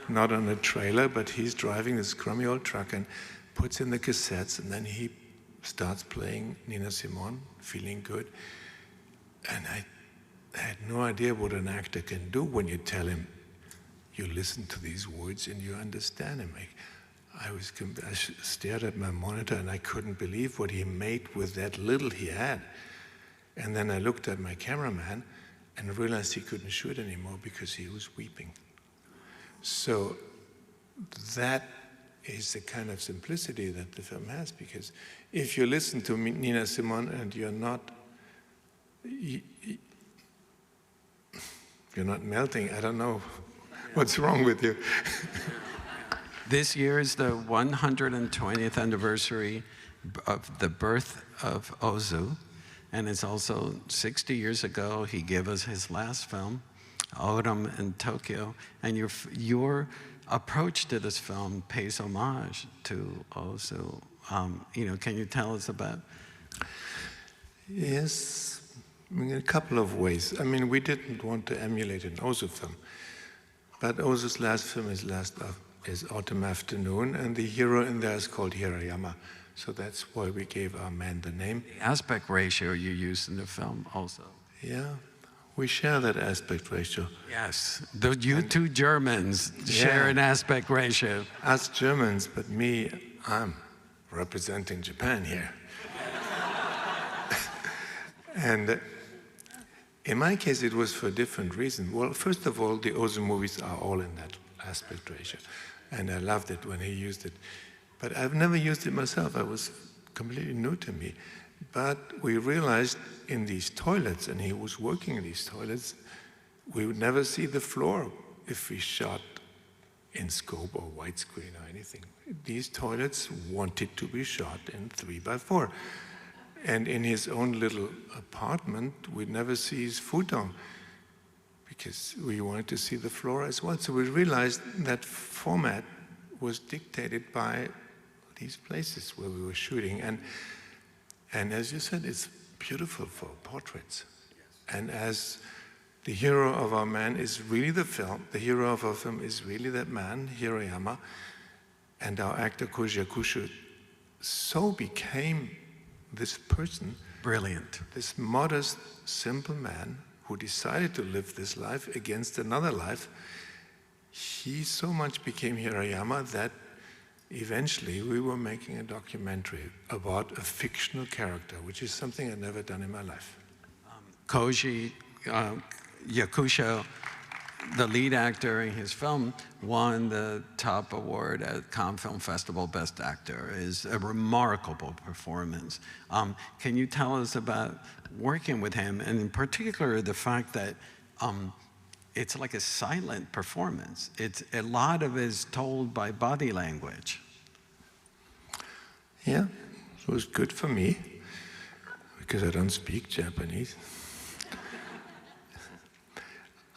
not on a trailer, but he's driving this crummy old truck and puts in the cassettes, and then he starts playing Nina Simone, "Feeling Good." And I had no idea what an actor can do when you tell him, you listen to these words and you understand him. I stared at my monitor and I couldn't believe what he made with that little he had. And then I looked at my cameraman and realized he couldn't shoot anymore because he was weeping. So that is the kind of simplicity that the film has, because if you listen to Nina Simone and you're not melting, I don't know what's wrong with you. This year is the 120th anniversary of the birth of Ozu, and it's also 60 years ago he gave us his last film, Autumn in Tokyo, and your approach to this film pays homage to Ozu. Can you tell us about? Yes, in a couple of ways. I mean, we didn't want to emulate an Ozu film, but Ozu's last film is Autumn Afternoon, and the hero in there is called Hirayama. So that's why we gave our man the name. The aspect ratio you used in the film also. Yeah, we share that aspect ratio. Yes, you two Germans share an aspect ratio. Us Germans, but me, I'm representing Japan here. And in my case, it was for a different reason. Well, first of all, the Ozu movies are all in that aspect ratio. And I loved it when he used it. But I've never used it myself. It was completely new to me. But we realized in these toilets, and he was working in these toilets, we would never see the floor if we shot in scope or widescreen or anything. These toilets wanted to be shot in 3x4. And in his own little apartment, we'd never see his futon because we wanted to see the floor as well. So we realized that format was dictated by these places where we were shooting. And as you said, it's beautiful for portraits. Yes. And as the hero of our man is really the film, the hero of our film is really that man, Hirayama, and our actor Koji Yakusho so became this person. Brilliant. This modest, simple man who decided to live this life against another life. He so much became Hirayama that eventually we were making a documentary about a fictional character, which is something I'd never done in my life. Koji Yakusho, the lead actor in his film, won the top award at Cannes Film Festival Best Actor. Is a remarkable performance. Can you tell us about working with him, and in particular the fact that it's like a silent performance. It's a lot of it is told by body language. Yeah, it was good for me because I don't speak Japanese.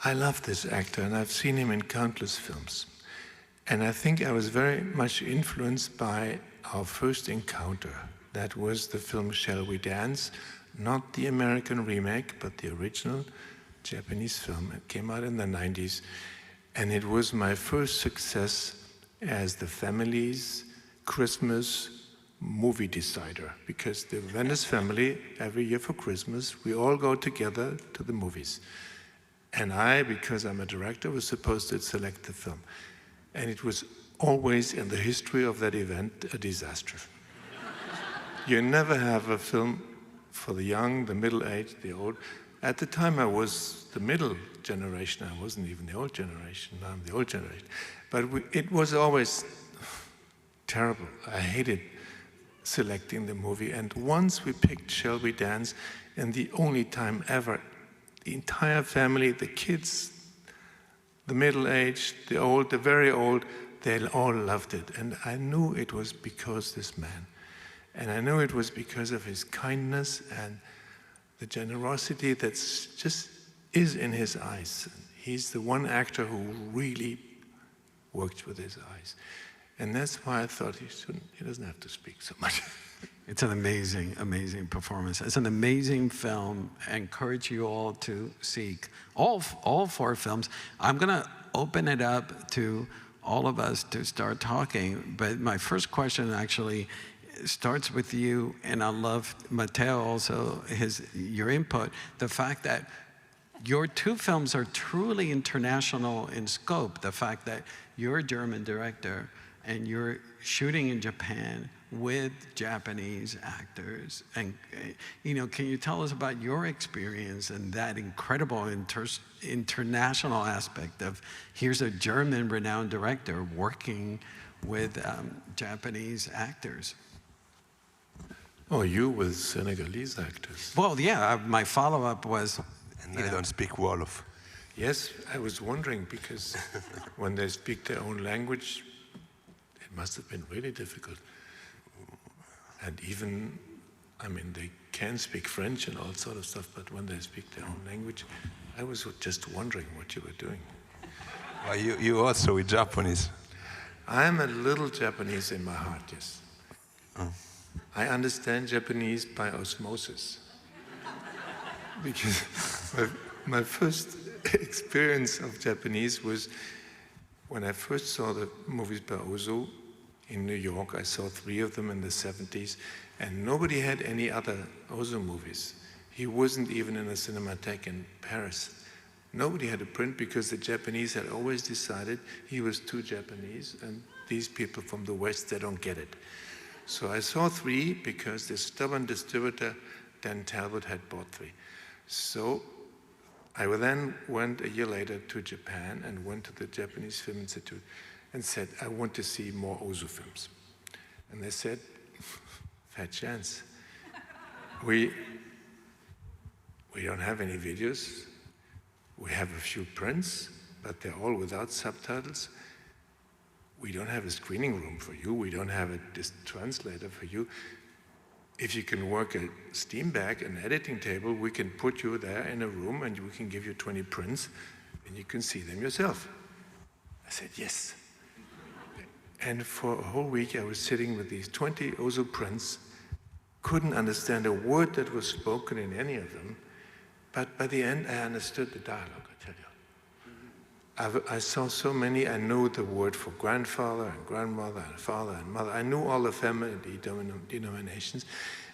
I love this actor, and I've seen him in countless films. And I think I was very much influenced by our first encounter. That was the film Shall We Dance? Not the American remake, but the original Japanese film. It came out in the 90s, and it was my first success as the family's Christmas movie decider, because the Venice family, every year for Christmas, we all go together to the movies. And I, because I'm a director, was supposed to select the film. And it was always, in the history of that event, a disaster. You never have a film for the young, the middle-aged, the old. At the time, I was the middle generation. I wasn't even the old generation. Now I'm the old generation. But it was always terrible. I hated selecting the movie. And once we picked Shall We Dance, and the only time ever, the entire family, the kids, the middle-aged, the old, the very old, they all loved it. And I knew it was because this man. And I knew it was because of his kindness and the generosity that just is in his eyes. He's the one actor who really worked with his eyes. And that's why I thought he doesn't have to speak so much. It's an amazing, amazing performance. It's an amazing film. I encourage you all to seek all 4 films. I'm going to open it up to all of us to start talking. But my first question actually starts with you, and I love Matteo also, your input. The fact that your 2 films are truly international in scope. The fact that you're a German director and you're shooting in Japan with Japanese actors. And, can you tell us about your experience and that incredible international aspect of here's a German renowned director working with Japanese actors? Oh, you with Senegalese actors. Well, yeah, my follow-up was... And they don't speak Wolof. Yes, I was wondering, because when they speak their own language, must have been really difficult. And even, I mean, they can speak French and all sort of stuff, but when they speak their own language, I was just wondering what you were doing. Well, you also with Japanese. I'm a little Japanese in my heart, yes. Oh. I understand Japanese by osmosis. Because my first experience of Japanese was when I first saw the movies by Ozu in New York. I saw 3 of them in the 70s, and nobody had any other Ozu movies. He wasn't even in a cinematheque in Paris. Nobody had a print because the Japanese had always decided he was too Japanese, and these people from the West, they don't get it. So I saw 3 because the stubborn distributor, Dan Talbot, had bought 3. So I then went a year later to Japan and went to the Japanese Film Institute and said, I want to see more Ozu films. And they said, fat chance. We don't have any videos. We have a few prints, but they're all without subtitles. We don't have a screening room for you. We don't have a translator for you. If you can work a steam bag, an editing table, we can put you there in a room and we can give you 20 prints and you can see them yourself. I said, yes. And for a whole week, I was sitting with these 20 Ozu prints, couldn't understand a word that was spoken in any of them. But by the end, I understood the dialogue, I tell you. I saw so many. I knew the word for grandfather and grandmother and father and mother. I knew all the family denominations.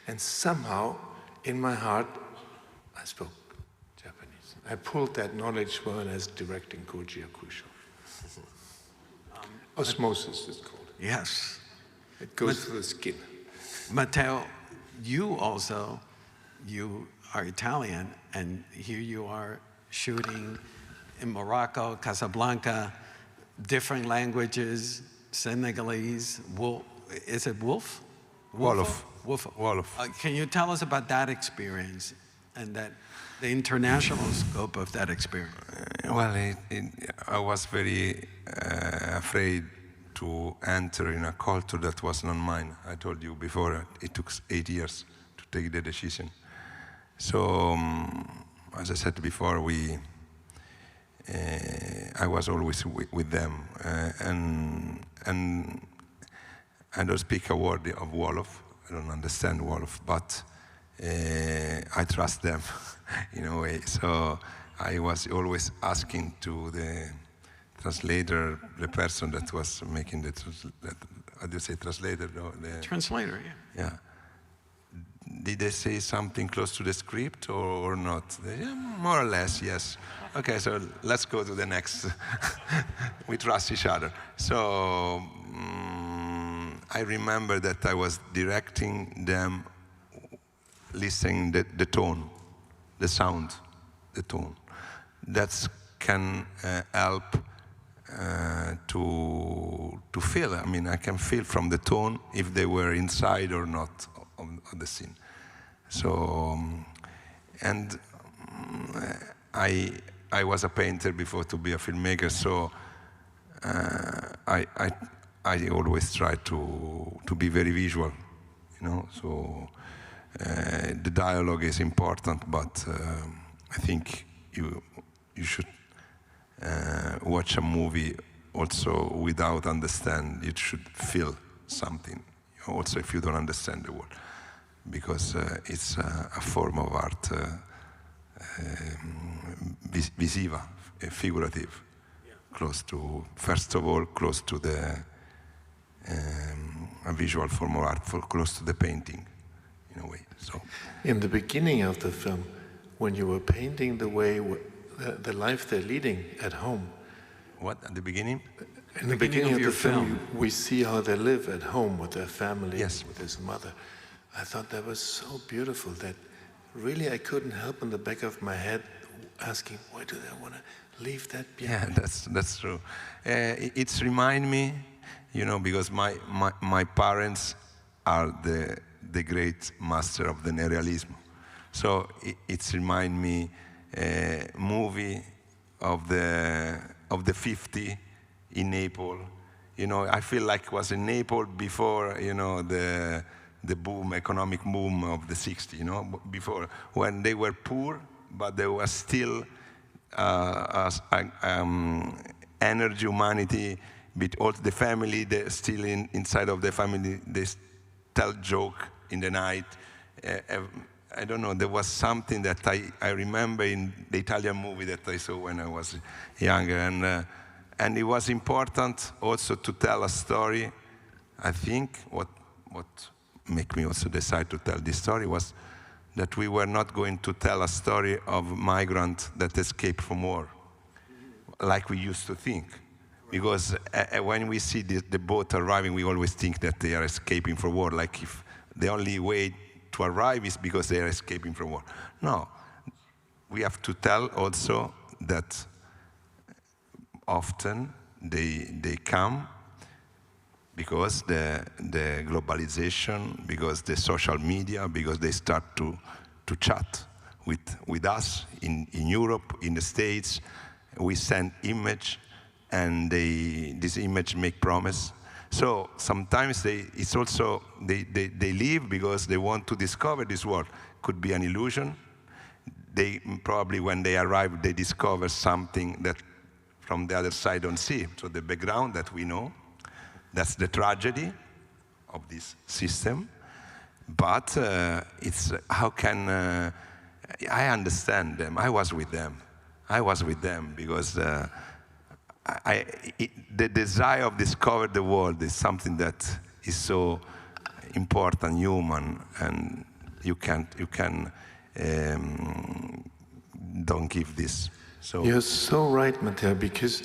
And somehow, in my heart, I spoke Japanese. I pulled that knowledge when I was directing Koji Yakusho. Osmosis is called. Yes. It goes through the skin. Matteo, you are Italian, and here you are shooting in Morocco, Casablanca, different languages, Senegalese, is it Wolf? Wolof. Wolof. Can you tell us about that experience and the international scope of that experience? Well, I was very afraid to enter in a culture that was not mine. I told you before, it took 8 years to take the decision. So, as I said before, I was always with them, and I don't speak a word of Wolof. I don't understand Wolof, but I trust them in a way. So I was always asking to the translator, the person that was making the how do you say translator? No, the translator, yeah. Yeah. Did they say something close to the script or not? Yeah, more or less, yes. Okay, so let's go to the next. We trust each other. So I remember that I was directing them, listening the tone, the sound, the tone. That can help to feel. I mean, I can feel from the tone if they were inside or not of the scene. So, and I was a painter before to be a filmmaker, so I always try to be very visual, you know. So the dialogue is important, but I think you should watch a movie also without understand. You should feel something, also if you don't understand the word, because it's a form of art, visiva, figurative, close to, first of all, close to the a visual form of art, close to the painting, in a way. So, in the beginning of the film, when you were painting the way the life they're leading at home. What, at the beginning? In the beginning of the film, we see how they live at home with their family, yes, with his mother. I thought that was so beautiful that really I couldn't help in the back of my head asking, why do they want to leave that behind? Yeah, that's true. It's remind me, you know, because my parents are the great master of the neorealism. So it's remind me movie of the 50 in Naples, You know, I feel like it was in Naples before, you know, the boom, economic boom of the 60s, you know, before, when they were poor, but there was still energy, humanity, with all the family, they still inside of the family, they tell joke in the night. I don't know, there was something that I remember in the Italian movie that I saw when I was younger, and it was important also to tell a story. I think what made me also decide to tell this story was that we were not going to tell a story of migrants that escape from war, like we used to think. Because when we see the boat arriving, we always think that they are escaping from war, like if the only way to arrive is because they are escaping from war. No, we have to tell also that often they come because the globalization, because the social media, because they start to chat with us in Europe, in the States. We send image, and this image make promise. So sometimes they leave because they want to discover this world. Could be an illusion. They probably, when they arrive, they discover something that from the other side don't see. So the background that we know, that's the tragedy of this system. But it's how can I understand them? I was with them. I was with them because the desire of discover the world is something that is so important, human, and you can don't give this. So you're so right, Matteo, because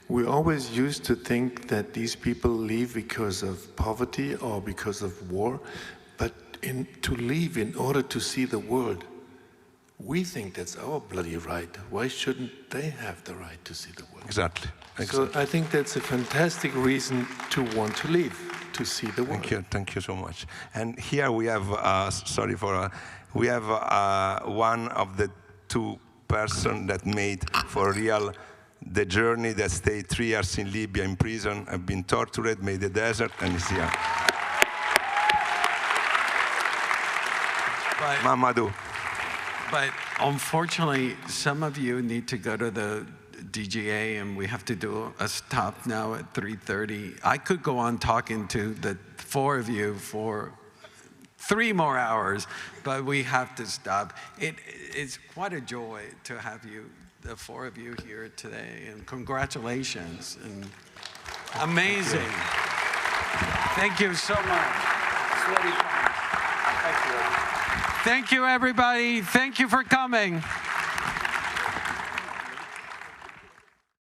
we always used to think that these people leave because of poverty or because of war, but to leave in order to see the world. We think that's our bloody right. Why shouldn't they have the right to see the world? Exactly. So I think that's a fantastic reason to want to leave, to see the world. Thank you so much. And here we have, we have one of the two persons that made for real the journey, that stayed 3 years in Libya in prison, have been tortured, made the desert, and is here. Mamadou. But unfortunately, some of you need to go to the DGA, and we have to do a stop now at 3:30. I could go on talking to the four of you for 3 more hours, but we have to stop. It's quite a joy to have you, the four of you, here today, and congratulations. And amazing. Thank you so much. It's really fun. Thank you. Thank you, everybody. Thank you for coming.